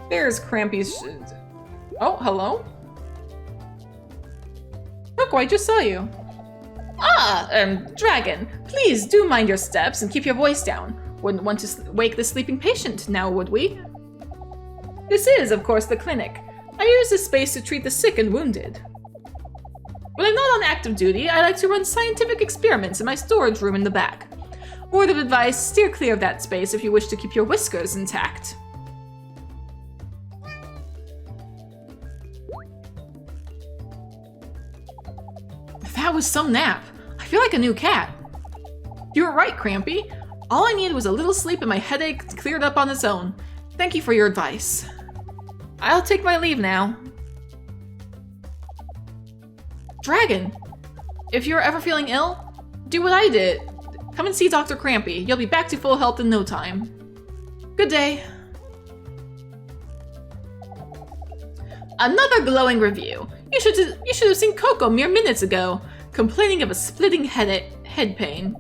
There's Crampy's. Oh, hello? Coco, I just saw you. Ah, Dragon, please do mind your steps and keep your voice down. Wouldn't want to wake the sleeping patient now, would we? This is, of course, the clinic. I use this space to treat the sick and wounded. When I'm not on active duty, I like to run scientific experiments in my storage room in the back. Word of advice, steer clear of that space if you wish to keep your whiskers intact. That was some nap. I feel like a new cat. You were right, Crampy. All I needed was a little sleep and my headache cleared up on its own. Thank you for your advice. I'll take my leave now. Dragon, if you're ever feeling ill, do what I did. Come and see Dr. Crampy. You'll be back to full health in no time. Good day. Another glowing review. You should have seen Coco mere minutes ago, complaining of a splitting head pain.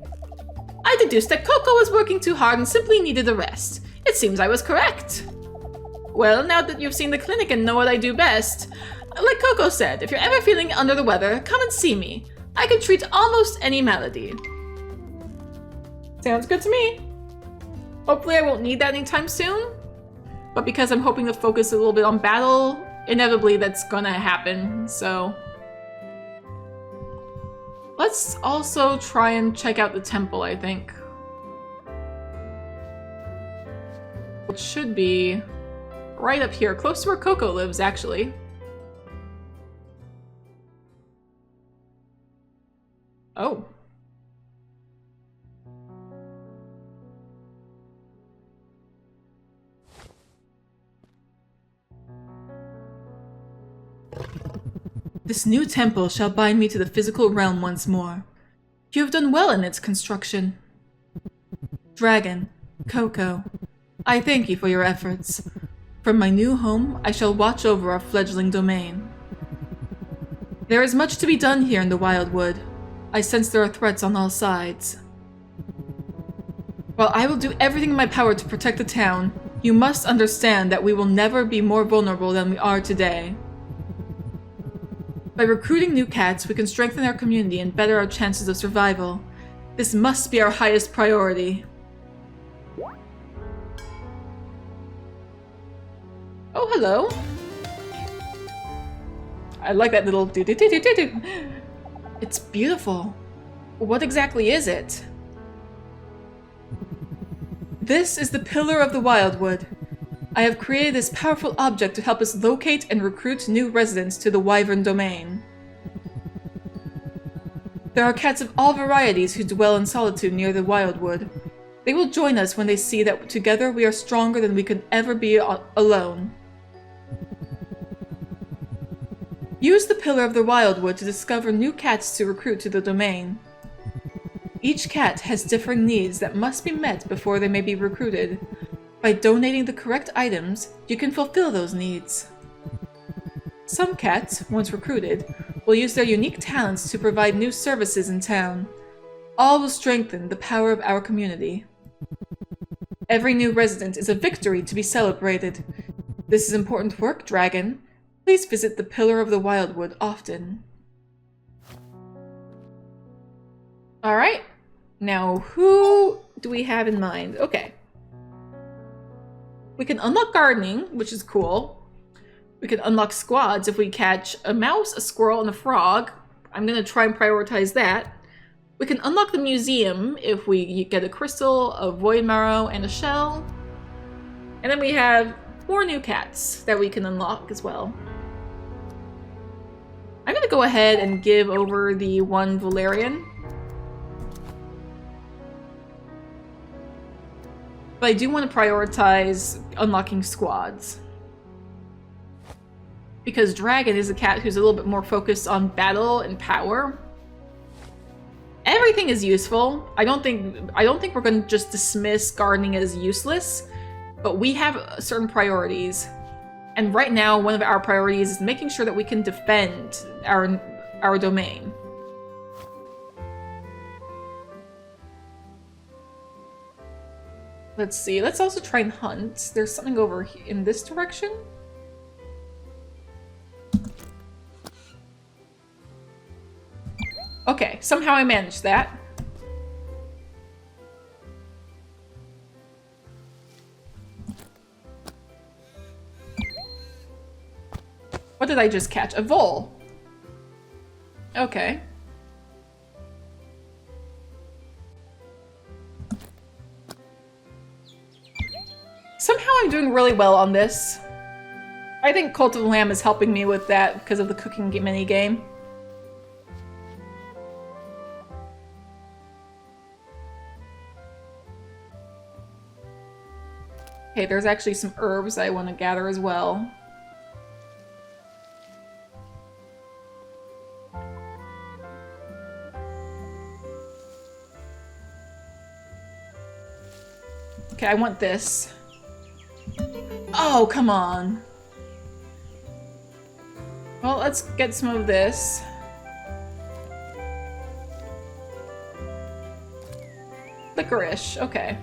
I deduced that Coco was working too hard and simply needed a rest. It seems I was correct. Well, now that you've seen the clinic and know what I do best, like Coco said, if you're ever feeling under the weather, come and see me. I can treat almost any malady. Sounds good to me. Hopefully I won't need that anytime soon, but because I'm hoping to focus a little bit on battle, inevitably that's gonna happen, so. Let's also try and check out the temple, I think. Which should be right up here, close to where Coco lives, actually. Oh. This new temple shall bind me to the physical realm once more. You have done well in its construction. Dragon, Coco, I thank you for your efforts. From my new home, I shall watch over our fledgling domain. There is much to be done here in the Wildwood. I sense there are threats on all sides. While I will do everything in my power to protect the town, you must understand that we will never be more vulnerable than we are today. By recruiting new cats, we can strengthen our community and better our chances of survival. This must be our highest priority. Oh, hello. I like that little do-do-do-do-do-do. It's beautiful. What exactly is it? This is the Pillar of the Wildwood. I have created this powerful object to help us locate and recruit new residents to the Wyvern domain. There are cats of all varieties who dwell in solitude near the Wildwood. They will join us when they see that together we are stronger than we could ever be alone. Use the Pillar of the Wildwood to discover new cats to recruit to the domain. Each cat has differing needs that must be met before they may be recruited. By donating the correct items, you can fulfill those needs. Some cats, once recruited, will use their unique talents to provide new services in town. All will strengthen the power of our community. Every new resident is a victory to be celebrated. This is important work, Dragon. Please visit the Pillar of the Wildwood often. Alright, now who do we have in mind? Okay. We can unlock gardening, which is cool. We can unlock squads if we catch a mouse, a squirrel, and a frog. I'm gonna try and prioritize that. We can unlock the museum if we get a crystal, a void marrow, and a shell. And then we have 4 new cats that we can unlock as well. I'm gonna go ahead and give over the 1 Valerian. But I do want to prioritize unlocking squads. Because Dragon is a cat who's a little bit more focused on battle and power. Every everything is useful. I don't think we're going to just dismiss gardening as useless, but we have certain priorities. And right now, one of our priorities is making sure that we can defend our domain. Let's see. Let's also try and hunt. There's something over here in this direction. Okay, somehow I managed that. What did I just catch? A vole. Okay. Somehow I'm doing really well on this. I think Cult of the Lamb is helping me with that because of the cooking mini game. Okay, there's actually some herbs I want to gather as well. Okay, I want this. Oh, come on. Well, let's get some of this. Licorice, okay.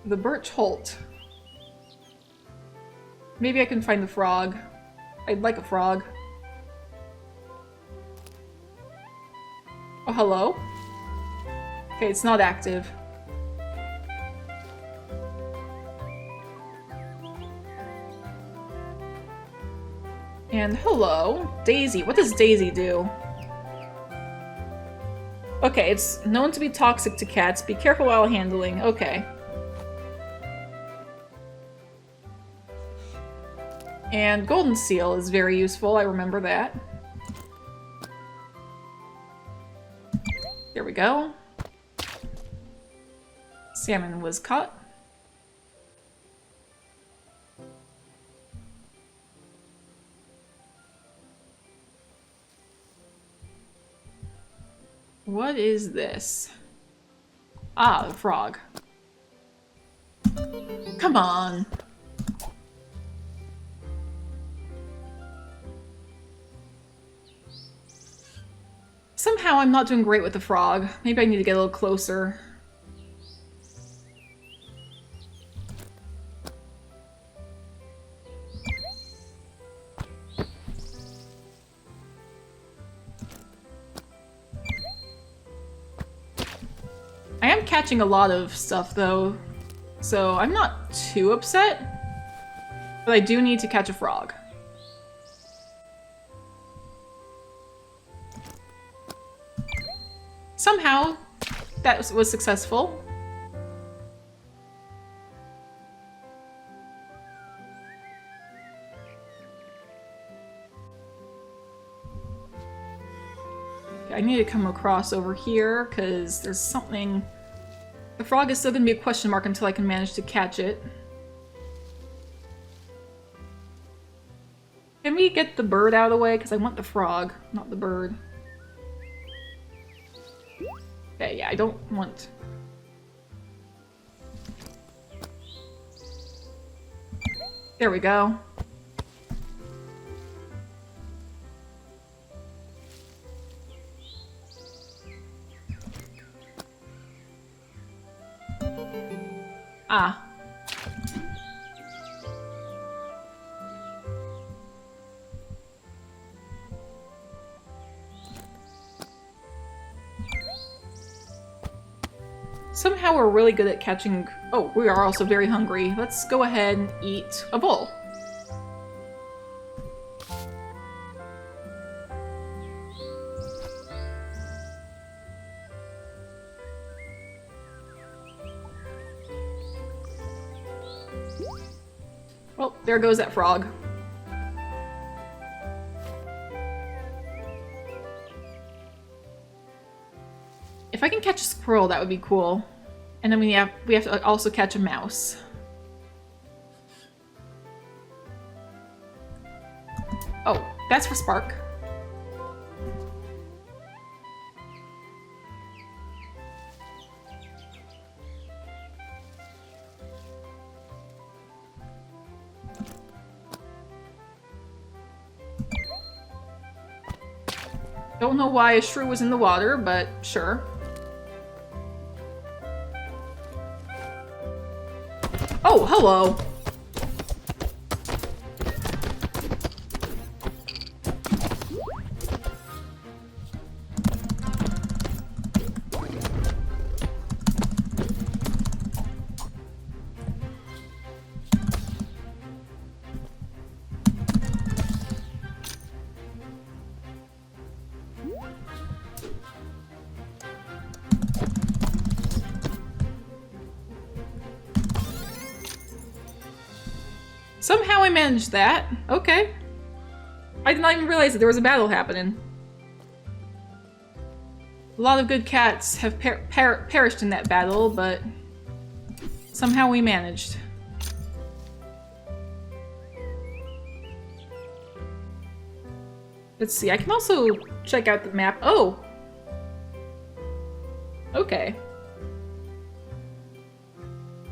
The birch holt. Maybe I can find the frog. I'd like a frog. Oh, hello? Okay, it's not active. And hello, Daisy. What does Daisy do? Okay, it's known to be toxic to cats. Be careful while handling. Okay. And golden seal is very useful. I remember that. There we go. Salmon was caught. What is this? Ah, the frog. Come on. Somehow I'm not doing great with the frog. Maybe I need to get a little closer. I am catching a lot of stuff though, so I'm not too upset, but I do need to catch a frog. Somehow, that was successful. Okay, I need to come across over here, because there's something... The frog is still going to be a question mark until I can manage to catch it. Can we get the bird out of the way? Because I want the frog, not the bird. Okay, yeah, I don't want... There we go. Ah. Somehow we're really good at catching... Oh, we are also very hungry. Let's go ahead and eat a bowl. Well, there goes that frog. If I can catch a squirrel, that would be cool. And then we have to also catch a mouse. Oh, that's for Spark. Don't know why a shrew was in the water, but sure. Oh, hello! Somehow I managed that. Okay. I did not even realize that there was a battle happening. A lot of good cats have perished in that battle, but somehow we managed. Let's see, I can also check out the map. Oh! Okay.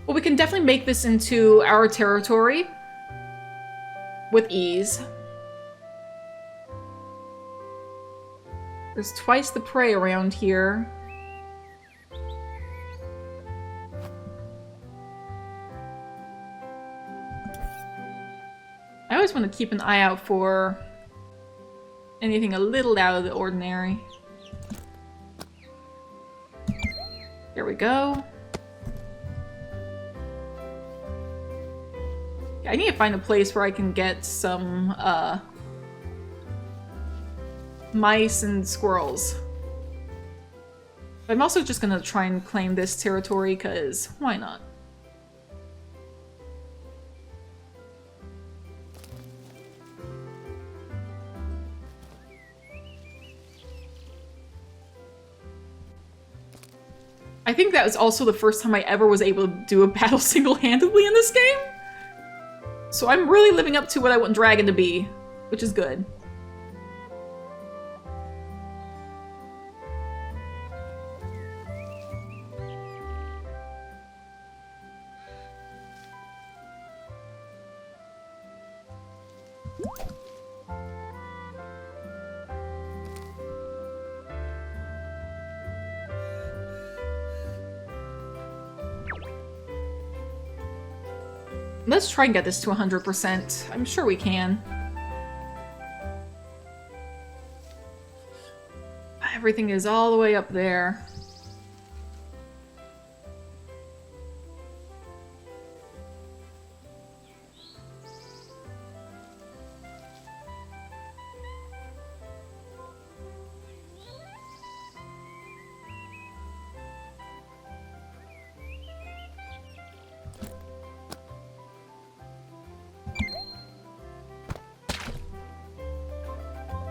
Well, we can definitely make this into our territory with ease. There's twice the prey around here. I always want to keep an eye out for anything a little out of the ordinary. Here we go. I need to find a place where I can get some, mice and squirrels. I'm also just gonna try and claim this territory, because why not? I think that was also the first time I ever was able to do a battle single-handedly in this game. So I'm really living up to what I want Dragon to be, which is good. Let's try and get this to 100%. I'm sure we can. Everything is all the way up there.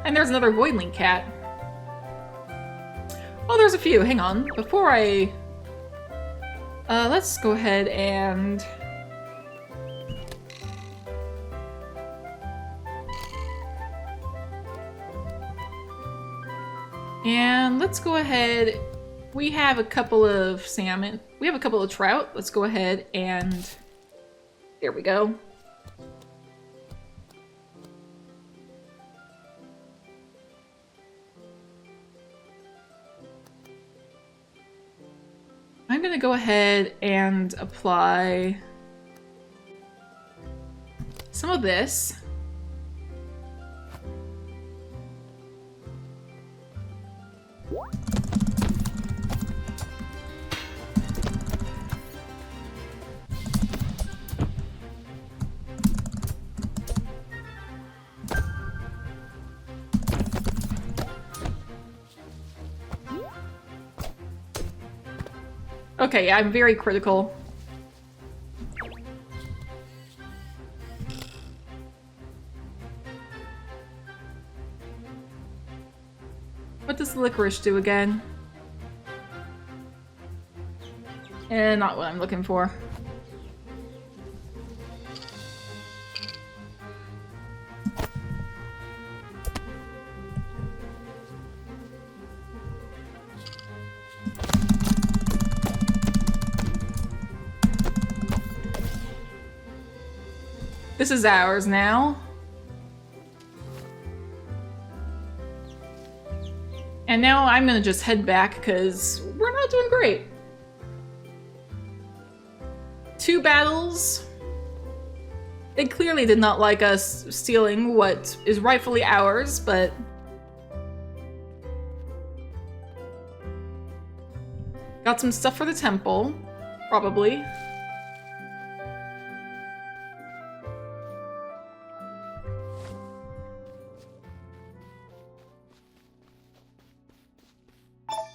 And there's another Voidling cat. Oh, there's a few. Hang on. Before I... let's go ahead and... And let's go ahead... We have a couple of salmon. We have a couple of trout. Let's go ahead and... There we go. I'm gonna go ahead and apply some of this. Okay, yeah, I'm very critical. What does the licorice do again? Not what I'm looking for. This is ours now. And now I'm gonna just head back because we're not doing great. 2 battles. They clearly did not like us stealing what is rightfully ours, but... Got some stuff for the temple, probably.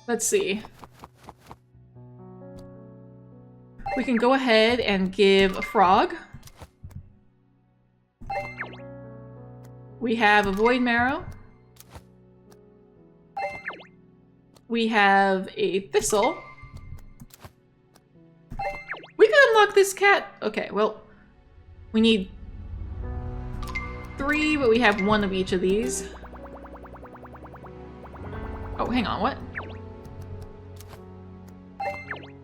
Let's see. We can go ahead and give a frog. We have a void marrow. We have a thistle. We can unlock this cat. Okay, well, we need 3, but we have 1 of each of these. Oh, hang on, what?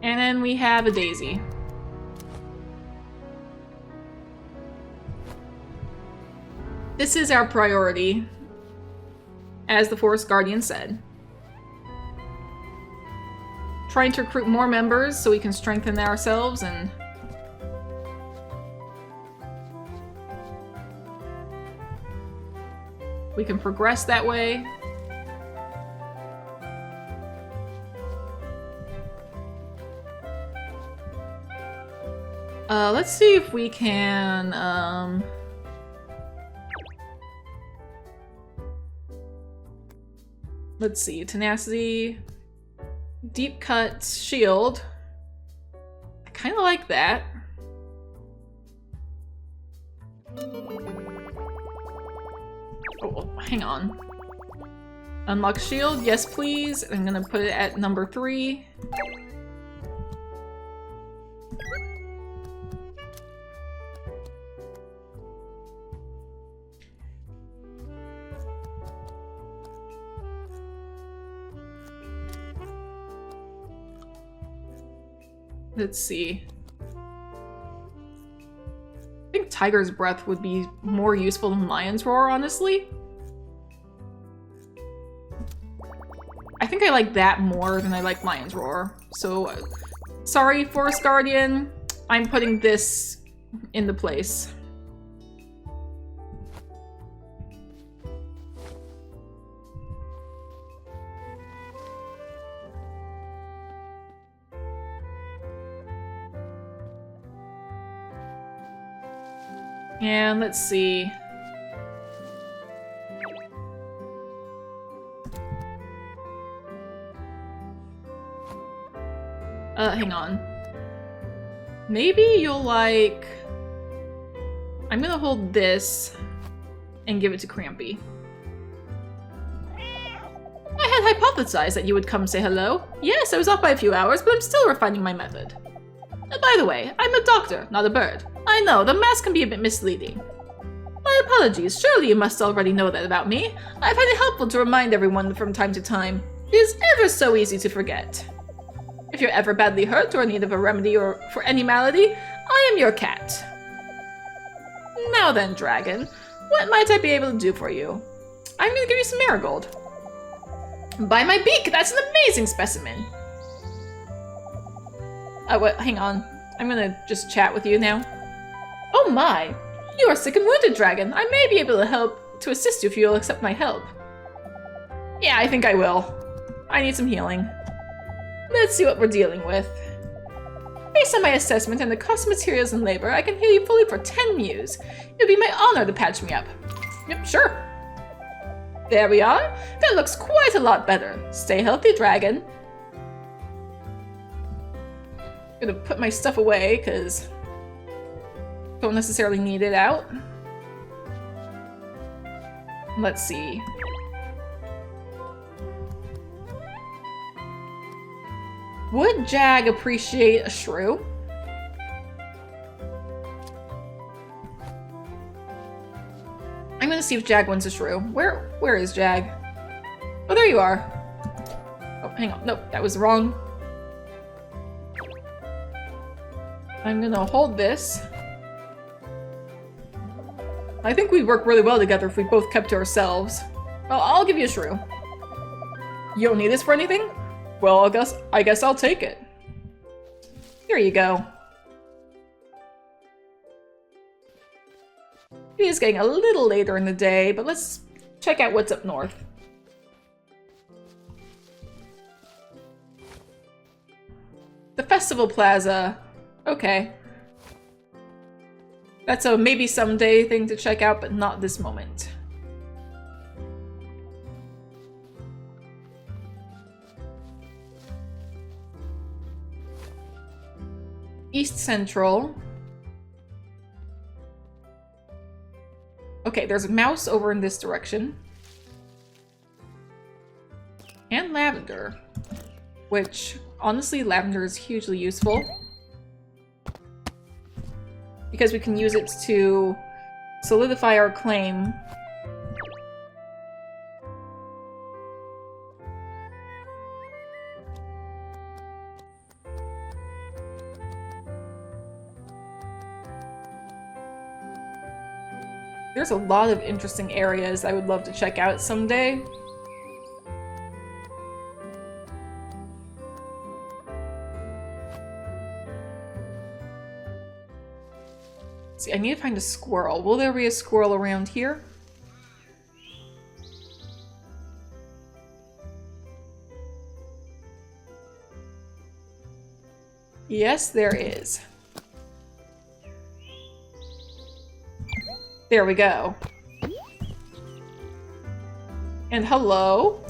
And then we have a daisy. This is our priority, as the Forest Guardian said. Trying to recruit more members so we can strengthen ourselves and... we can progress that way. Let's see if we can, let's see, tenacity, deep cut, shield. I kind of like that. Oh, hang on. Unlock shield, yes please. I'm gonna put it at number 3. Let's see. I think Tiger's Breath would be more useful than Lion's Roar, honestly. I think I like that more than I like Lion's Roar. So, sorry, Forest Guardian. I'm putting this in the place. And let's see. Hang on. Maybe you'll like... I'm gonna hold this and give it to Crampy. I had hypothesized that you would come say hello. Yes, I was off by a few hours, but I'm still refining my method. By the way, I'm a doctor, not a bird. I know, the mask can be a bit misleading. My apologies, surely you must already know that about me. I find it helpful to remind everyone from time to time. It is ever so easy to forget. If you're ever badly hurt or in need of a remedy or for any malady, I am your cat. Now then, dragon, what might I be able to do for you? I'm gonna give you some marigold. By my beak, that's an amazing specimen. Oh, wait, hang on. I'm gonna just chat with you now. Oh my! You are sick and wounded, dragon. I may be able to assist you if you'll accept my help. Yeah, I think I will. I need some healing. Let's see what we're dealing with. Based on my assessment and the cost of materials and labor, I can heal you fully for 10 mews. It would be my honor to patch me up. Yep, sure. There we are. That looks quite a lot better. Stay healthy, dragon. I'm gonna put my stuff away, because don't necessarily need it out. Let's see. Would Jag appreciate a shrew? I'm gonna see if Jag wants a shrew. Where is Jag? Oh, there you are. Oh, hang on. Nope, that was wrong. I'm gonna hold this. I think we'd work really well together if we both kept to ourselves. Well, I'll give you a shrew. You don't need this for anything? Well, I guess I'll take it. Here you go. It is getting a little later in the day, but let's check out what's up north. The Festival Plaza. Okay. That's a maybe someday thing to check out, but not this moment. East Central. Okay, there's a mouse over in this direction. And lavender. Which, honestly, lavender is hugely useful. Because we can use it to solidify our claim. There's a lot of interesting areas I would love to check out someday. See, I need to find a squirrel. Will there be a squirrel around here? Yes, there is. There we go. And hello?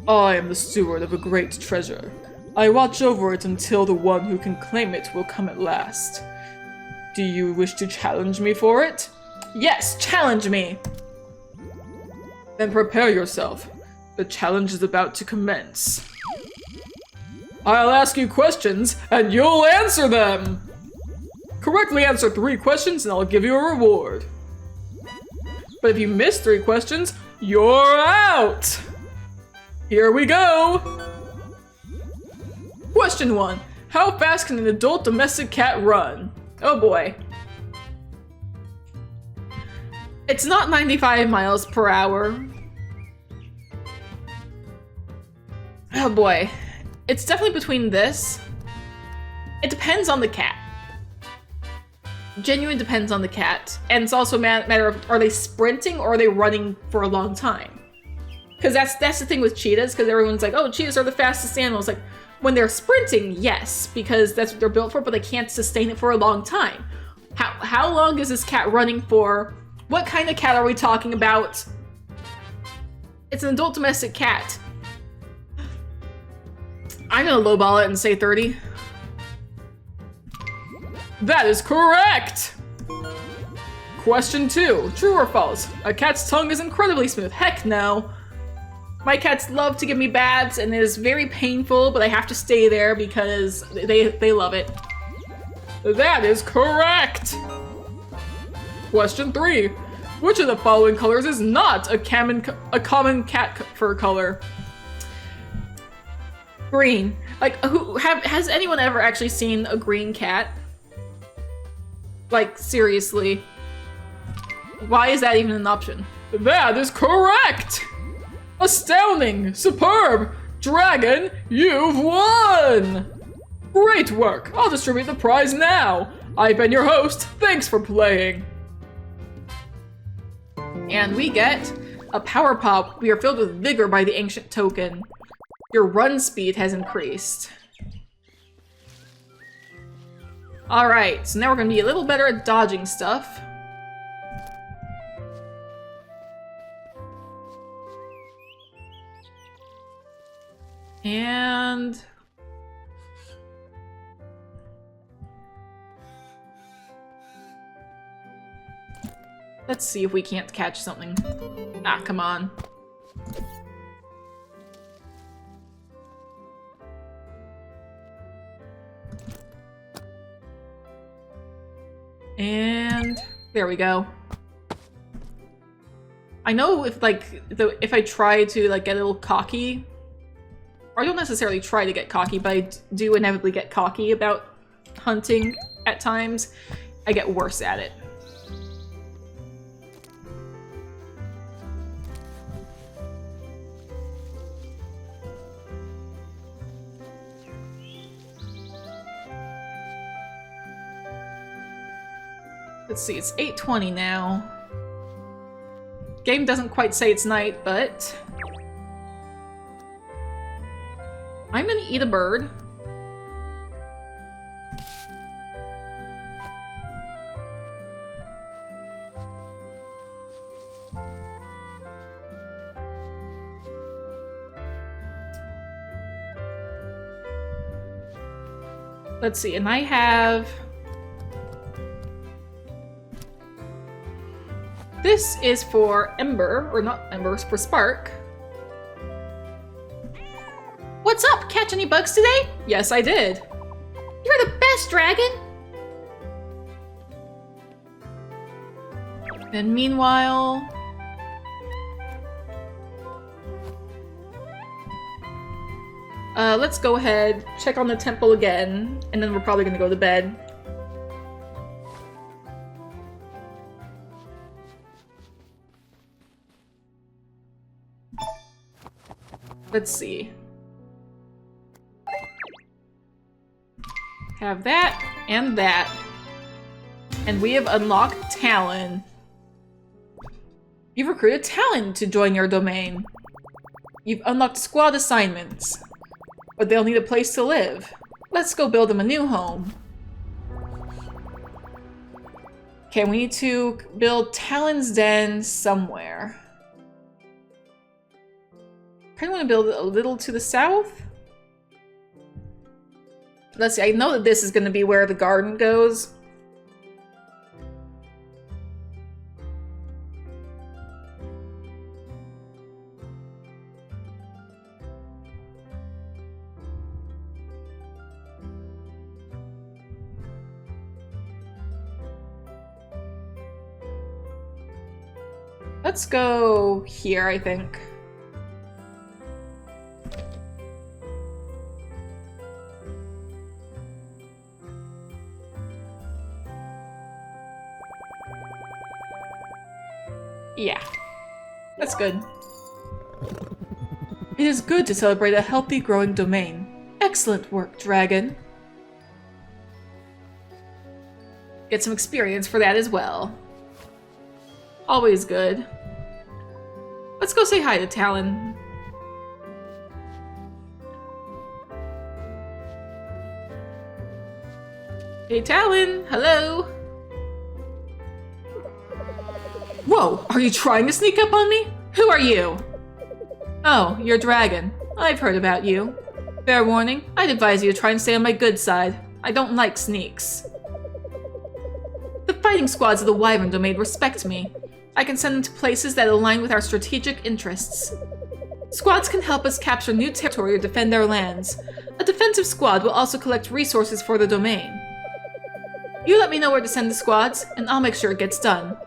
I am the steward of a great treasure. I watch over it until the one who can claim it will come at last. Do you wish to challenge me for it? Yes, challenge me! Then prepare yourself. The challenge is about to commence. I'll ask you questions, and you'll answer them! Correctly answer 3 questions, and I'll give you a reward. But if you miss 3 questions, you're out! Here we go! Question 1. How fast can an adult domestic cat run? Oh boy. It's not 95 miles per hour. Oh boy. It's definitely between this. It depends on the cat. Genuinely depends on the cat. And it's also a matter of, are they sprinting or are they running for a long time? Because that's the thing with cheetahs, because everyone's like, oh, cheetahs are the fastest animals. Like, when they're sprinting, yes, because that's what they're built for, but they can't sustain it for a long time. How long is this cat running for? What kind of cat are we talking about? It's an adult domestic cat. I'm gonna lowball it and say 30. That is correct! Question 2. True or false? A cat's tongue is incredibly smooth. Heck no. My cats love to give me baths and it is very painful, but I have to stay there because they love it. That is correct! Question 3. Which of the following colors is not a common cat fur color? Green. Like, has anyone ever actually seen a green cat? Like, seriously. Why is that even an option? That is correct! Astounding! Superb! Dragon, you've won! Great work! I'll distribute the prize now! I've been your host, thanks for playing! And we get a power pop. We are filled with vigor by the ancient token. Your run speed has increased. Alright, so now we're gonna be a little better at dodging stuff. And... let's see if we can't catch something. Ah, come on. And there we go. I know if if I try to like get a little cocky, or I don't necessarily try to get cocky, but I do inevitably get cocky about hunting at times, I get worse at it. Let's see, it's 8:20 now. Game doesn't quite say it's night, but... I'm gonna eat a bird. Let's see, and I have... This is for Ember, or not Ember, it's for Spark. What's up? Catch any bugs today? Yes, I did. You're the best, dragon! And meanwhile... let's go ahead, check on the temple again, and then we're probably gonna go to bed. Let's see. Have that, and that. And we have unlocked Talon. You've recruited Talon to join your domain. You've unlocked squad assignments. But they'll need a place to live. Let's go build them a new home. Okay, we need to build Talon's Den somewhere. I kind of want to build it a little to the south. Let's see, I know that this is going to be where the garden goes. Let's go here, I think. Yeah, that's good. It is good to celebrate a healthy, growing domain. Excellent work, dragon. Get some experience for that as well. Always good. Let's go say hi to Talon. Hey Talon, hello! Whoa, are you trying to sneak up on me? Who are you? Oh, you're a dragon. I've heard about you. Fair warning, I'd advise you to try and stay on my good side. I don't like sneaks. The fighting squads of the Wyvern Domain respect me. I can send them to places that align with our strategic interests. Squads can help us capture new territory or defend their lands. A defensive squad will also collect resources for the domain. You let me know where to send the squads, and I'll make sure it gets done.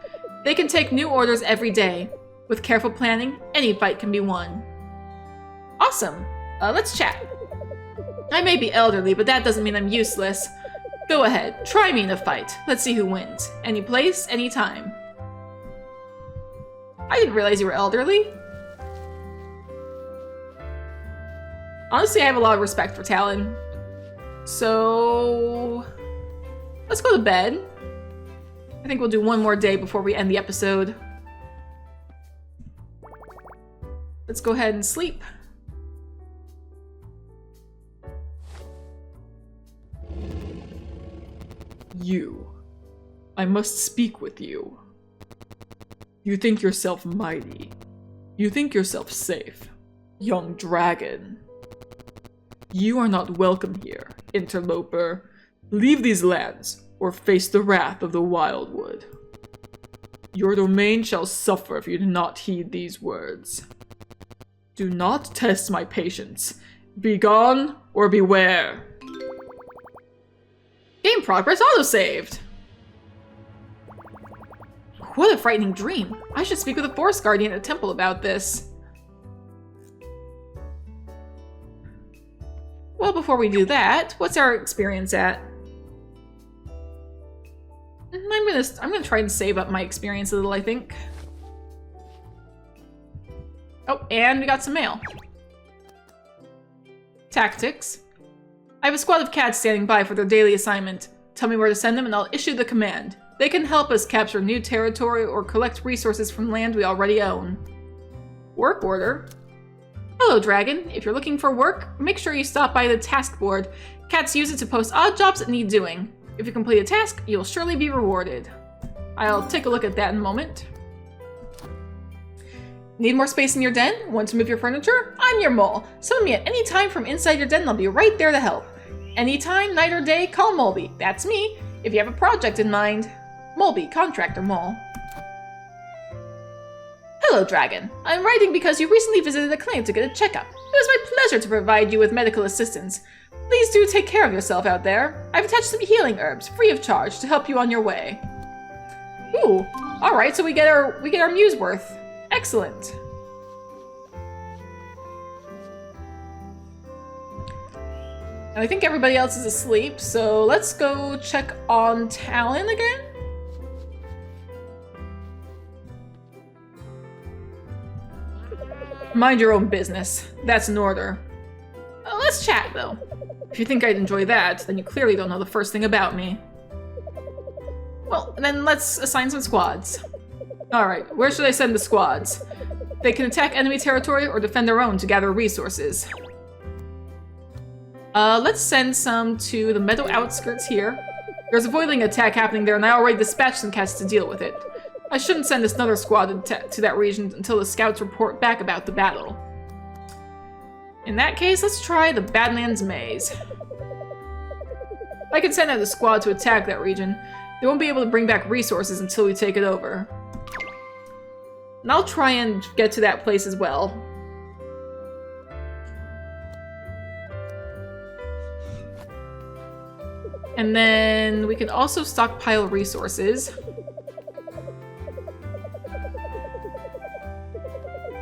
They can take new orders every day. With careful planning, any fight can be won. Awesome. Let's chat. I may be elderly, but that doesn't mean I'm useless. Go ahead, try me in a fight. Let's see who wins. Any place, any time. I didn't realize you were elderly. Honestly, I have a lot of respect for Talon. So... let's go to bed. I think we'll do one more day before we end the episode. Let's go ahead and sleep. You. I must speak with you. You think yourself mighty. You think yourself safe. Young dragon. You are not welcome here, interloper. Leave these lands, or face the wrath of the Wildwood. Your domain shall suffer if you do not heed these words. Do not test my patience. Begone, or beware. Game progress autosaved. What a frightening dream. I should speak with a forest guardian at the temple about this. Well, before we do that, what's our experience at? I'm gonna try and save up my experience a little, I think. Oh, and we got some mail. Tactics. I have a squad of cats standing by for their daily assignment. Tell me where to send them and I'll issue the command. They can help us capture new territory or collect resources from land we already own. Work order. Hello, Dragon. If you're looking for work, make sure you stop by the task board. Cats use it to post odd jobs that need doing. If you complete a task, you'll surely be rewarded. I'll take a look at that in a moment. Need more space in your den? Want to move your furniture? I'm your mole. Summon me at any time from inside your den and I'll be right there to help. Anytime, night or day, call Moleby. That's me. If you have a project in mind. Moleby, contractor mole. Hello, Dragon. I'm writing because you recently visited a clinic to get a checkup. It was my pleasure to provide you with medical assistance. Please do take care of yourself out there. I've attached some healing herbs, free of charge, to help you on your way. Ooh, alright, so we get our muse worth. Excellent. And I think everybody else is asleep, so let's go check on Talon again. Mind your own business. That's an order. Let's chat, though. If you think I'd enjoy that, then you clearly don't know the first thing about me. Well, then let's assign some squads. Alright, where should I send the squads? They can attack enemy territory or defend their own to gather resources. Let's send some to the meadow outskirts here. There's a voidling attack happening there, and I already dispatched some cats to deal with it. I shouldn't send another squad to that region until the scouts report back about the battle. In that case, let's try the Badlands Maze. I can send out a squad to attack that region. They won't be able to bring back resources until we take it over. And I'll try and get to that place as well. And then we can also stockpile resources.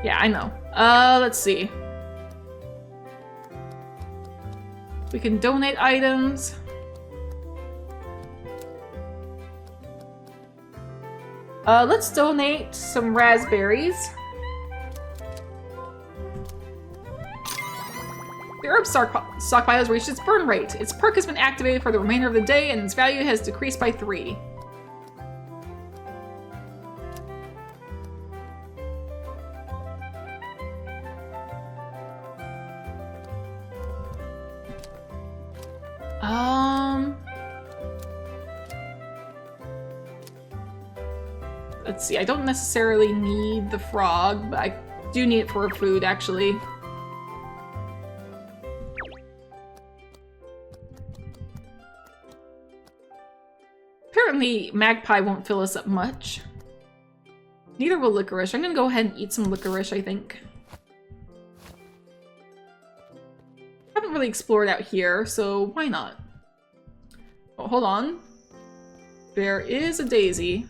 Yeah, I know. Let's see. We can donate items. Let's donate some raspberries. The herb stockpile has reached its burn rate. Its perk has been activated for the remainder of the day, and its value has decreased by 3. Let's see, I don't necessarily need the frog, but I do need it for food, actually. Apparently, magpie won't fill us up much. Neither will licorice. I'm gonna go ahead and eat some licorice, I think. Haven't really explored out here, so why not? Oh, hold on. There is a daisy.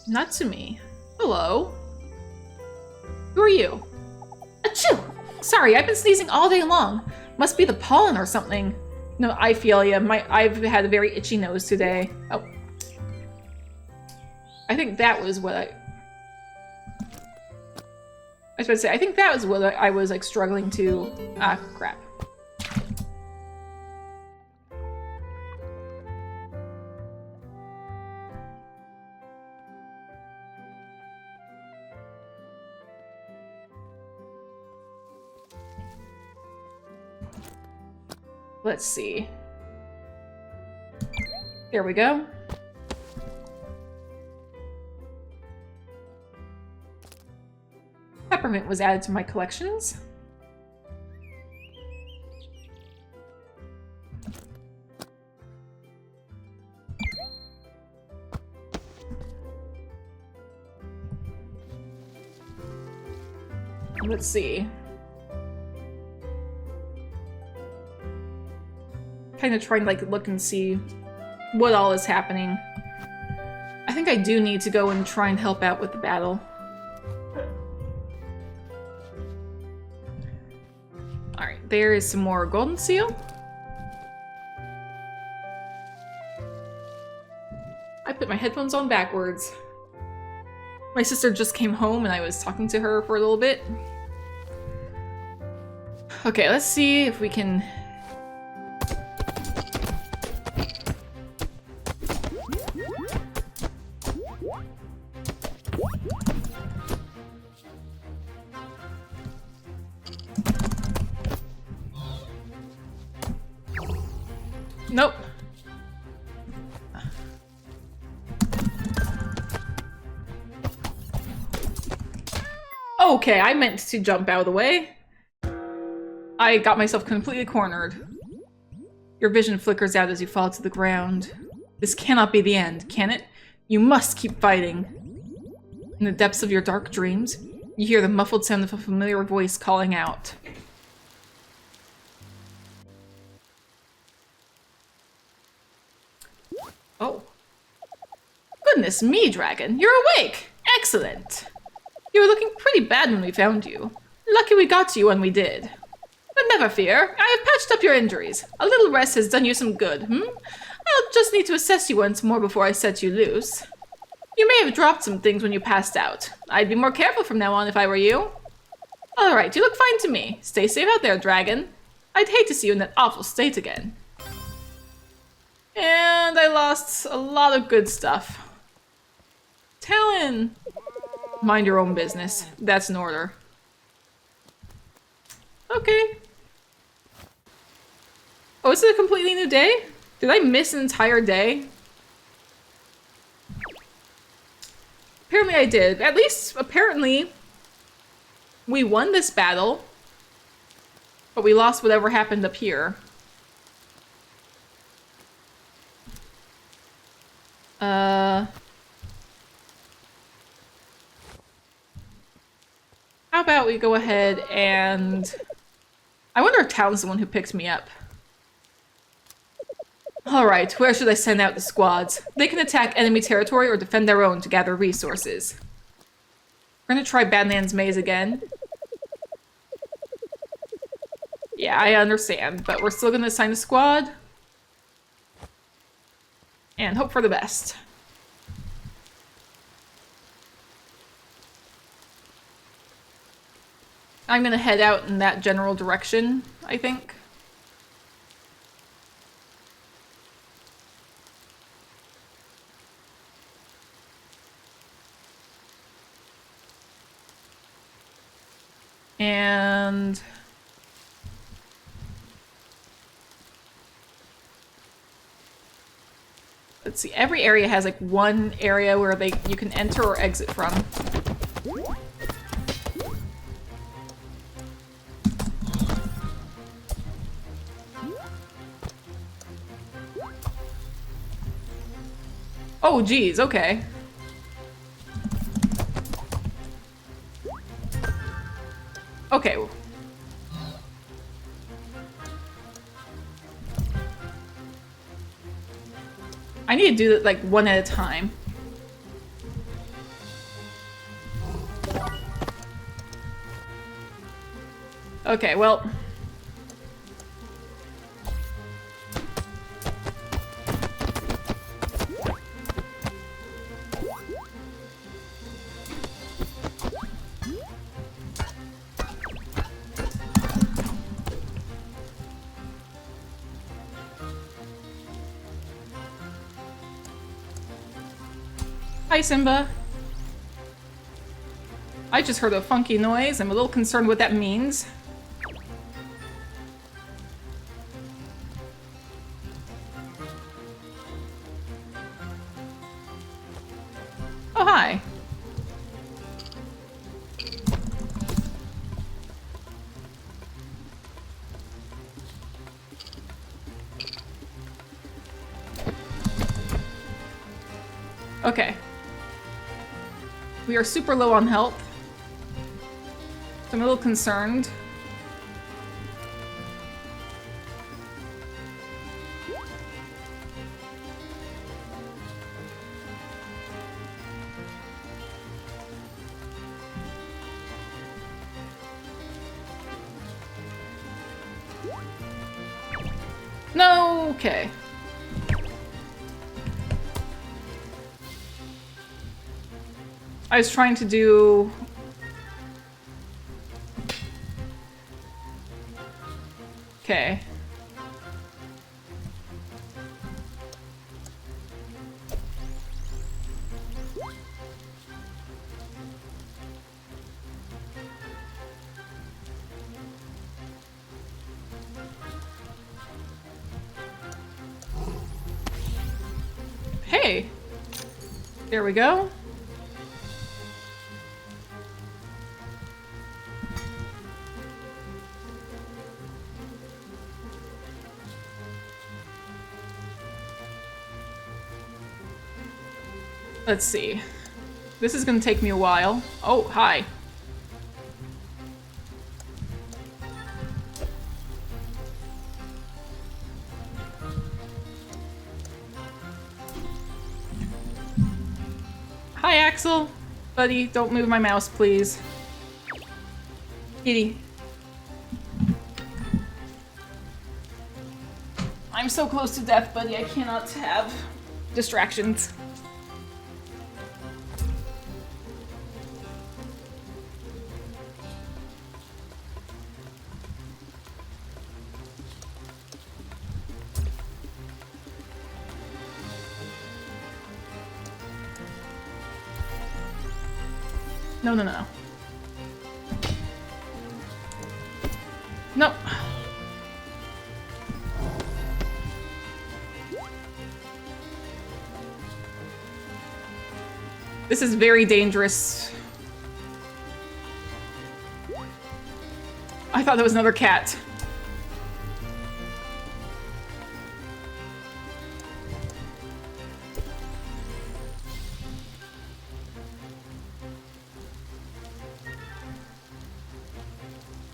Natsumi. Hello. Who are you? Achoo! Sorry, I've been sneezing all day long. Must be the pollen or something. No, I feel ya. I've had a very itchy nose today. Oh. I think that was what I was about to say, I think that was what I was like struggling to... Ah, crap. Let's see. There we go. Peppermint was added to my collections. Let's see. Kind of trying to like look and see what all is happening. I think I do need to go and try and help out with the battle. Alright, there is some more golden seal. I put my headphones on backwards. My sister just came home and I was talking to her for a little bit. Okay, let's see if we can... Nope. Okay, I meant to jump out of the way. I got myself completely cornered. Your vision flickers out as you fall to the ground. This cannot be the end, can it? You must keep fighting. In the depths of your dark dreams, you hear the muffled sound of a familiar voice calling out. Oh. Goodness me, dragon. You're awake! Excellent! You were looking pretty bad when we found you. Lucky we got to you when we did. But never fear, I have patched up your injuries. A little rest has done you some good, I'll just need to assess you once more before I set you loose. You may have dropped some things when you passed out. I'd be more careful from now on if I were you. Alright, you look fine to me. Stay safe out there, dragon. I'd hate to see you in that awful state again. And I lost a lot of good stuff. Talon! Mind your own business. That's an order. Okay. Oh, is it a completely new day? Did I miss an entire day? Apparently I did. At least, apparently, we won this battle. But we lost whatever happened up here. How about we go ahead and... I wonder if Talon's the one who picked me up. Alright, where should I send out the squads? They can attack enemy territory or defend their own to gather resources. We're gonna try Badlands Maze again. Yeah, I understand, but we're still gonna assign a squad. And hope for the best. I'm gonna head out in that general direction, I think. And... let's see, every area has like one area where you can enter or exit from. Oh geez, okay. Okay. I need to do it like one at a time. Okay, well. Hi, Simba. I just heard a funky noise. I'm a little concerned what that means. Oh, hi. Okay. We are super low on health. So I'm a little concerned. No, okay. I was trying to do... Okay. Hey! There we go. Let's see. This is gonna take me a while. Oh, hi. Hi, Axel. Buddy, don't move my mouse, please. Kitty. I'm so close to death, buddy. I cannot have distractions. No, no, no, no. No. This is very dangerous. I thought that was another cat.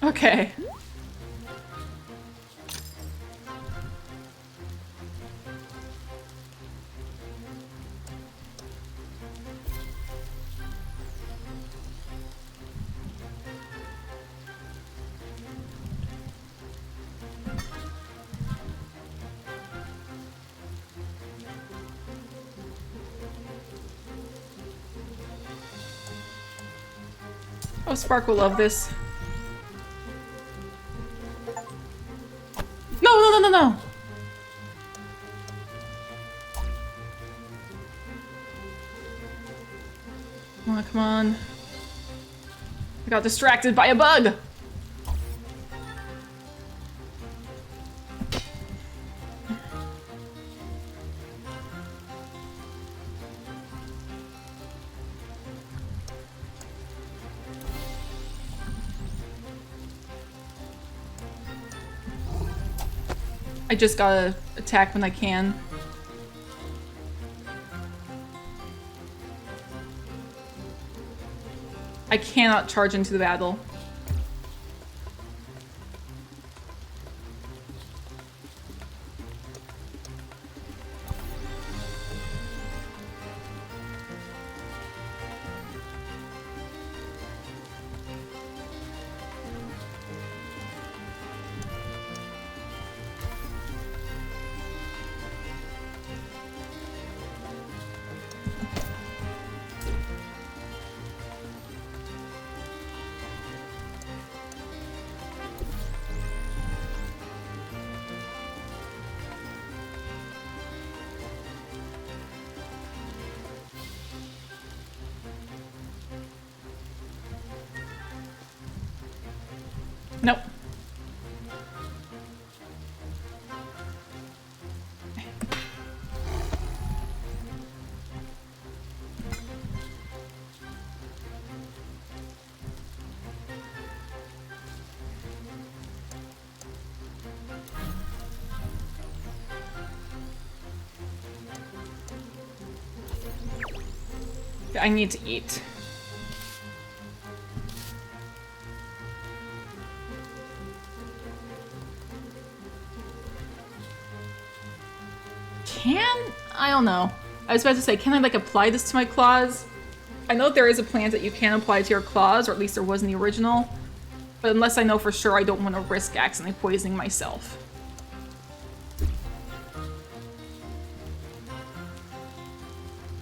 Okay. Oh, Spark will love this. No, no, no, no, no! Come on, come on. I got distracted by a bug! I just gotta attack when I can. I cannot charge into the battle. Nope. I need to eat. I don't know. I was about to say, can I like apply this to my claws? I know there is a plant that you can apply to your claws, or at least there was in the original. But unless I know for sure, I don't want to risk accidentally poisoning myself.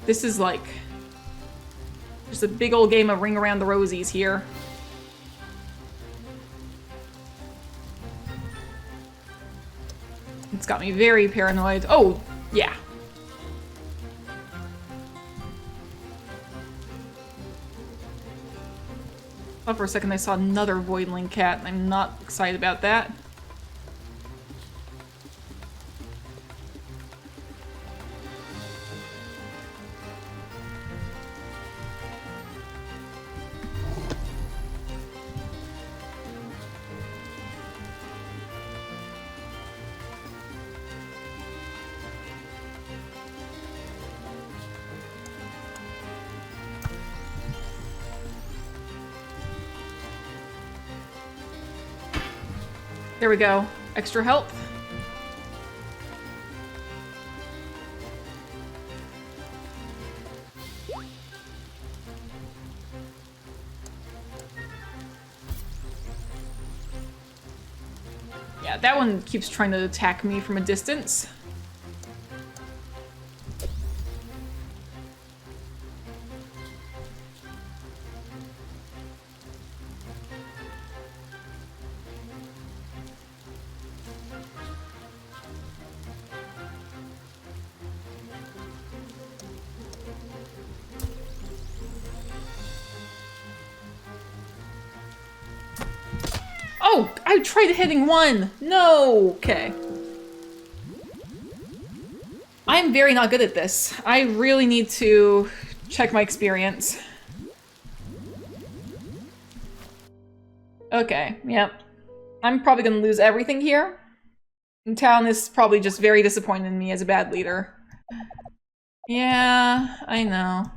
This is like... Just a big old game of Ring Around the Rosies here. It's got me very paranoid. Oh, yeah. Thought for a second I saw another Voidling cat, and I'm not excited about that. There we go. Extra health. Yeah, that one keeps trying to attack me from a distance. Oh, I tried hitting one! No! Okay. I'm very not good at this. I really need to check my experience. Okay, yep. I'm probably gonna lose everything here. And Town is probably just very disappointed in me as a bad leader. Yeah, I know.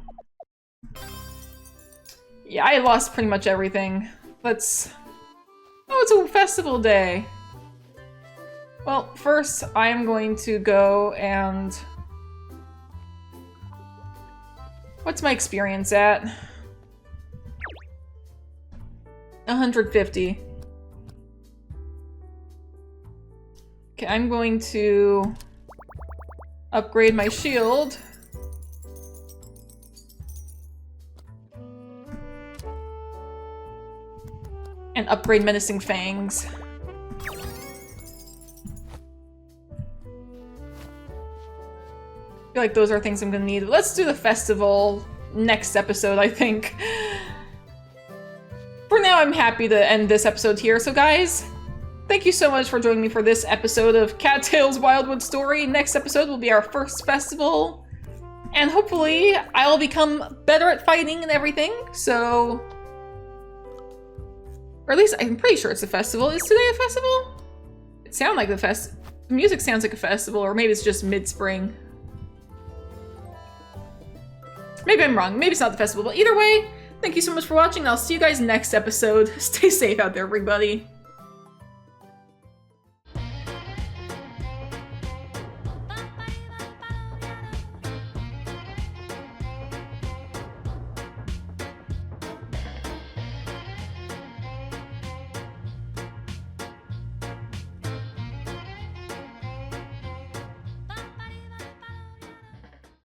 Yeah, I lost pretty much everything. Let's... Oh, it's a festival day! Well, first I am going to go and... What's my experience at? 150. Okay, I'm going to upgrade my shield. And upgrade Menacing Fangs. I feel like those are things I'm gonna need. Let's do the festival next episode, I think. For now, I'm happy to end this episode here. So guys, thank you so much for joining me for this episode of Cattails Wildwood Story. Next episode will be our first festival. And hopefully, I'll become better at fighting and everything, so... Or at least, I'm pretty sure it's a festival. Is today a festival? It sounds like the music sounds like a festival, or maybe it's just mid-spring. Maybe I'm wrong. Maybe it's not the festival, but either way, thank you so much for watching, and I'll see you guys next episode. Stay safe out there, everybody.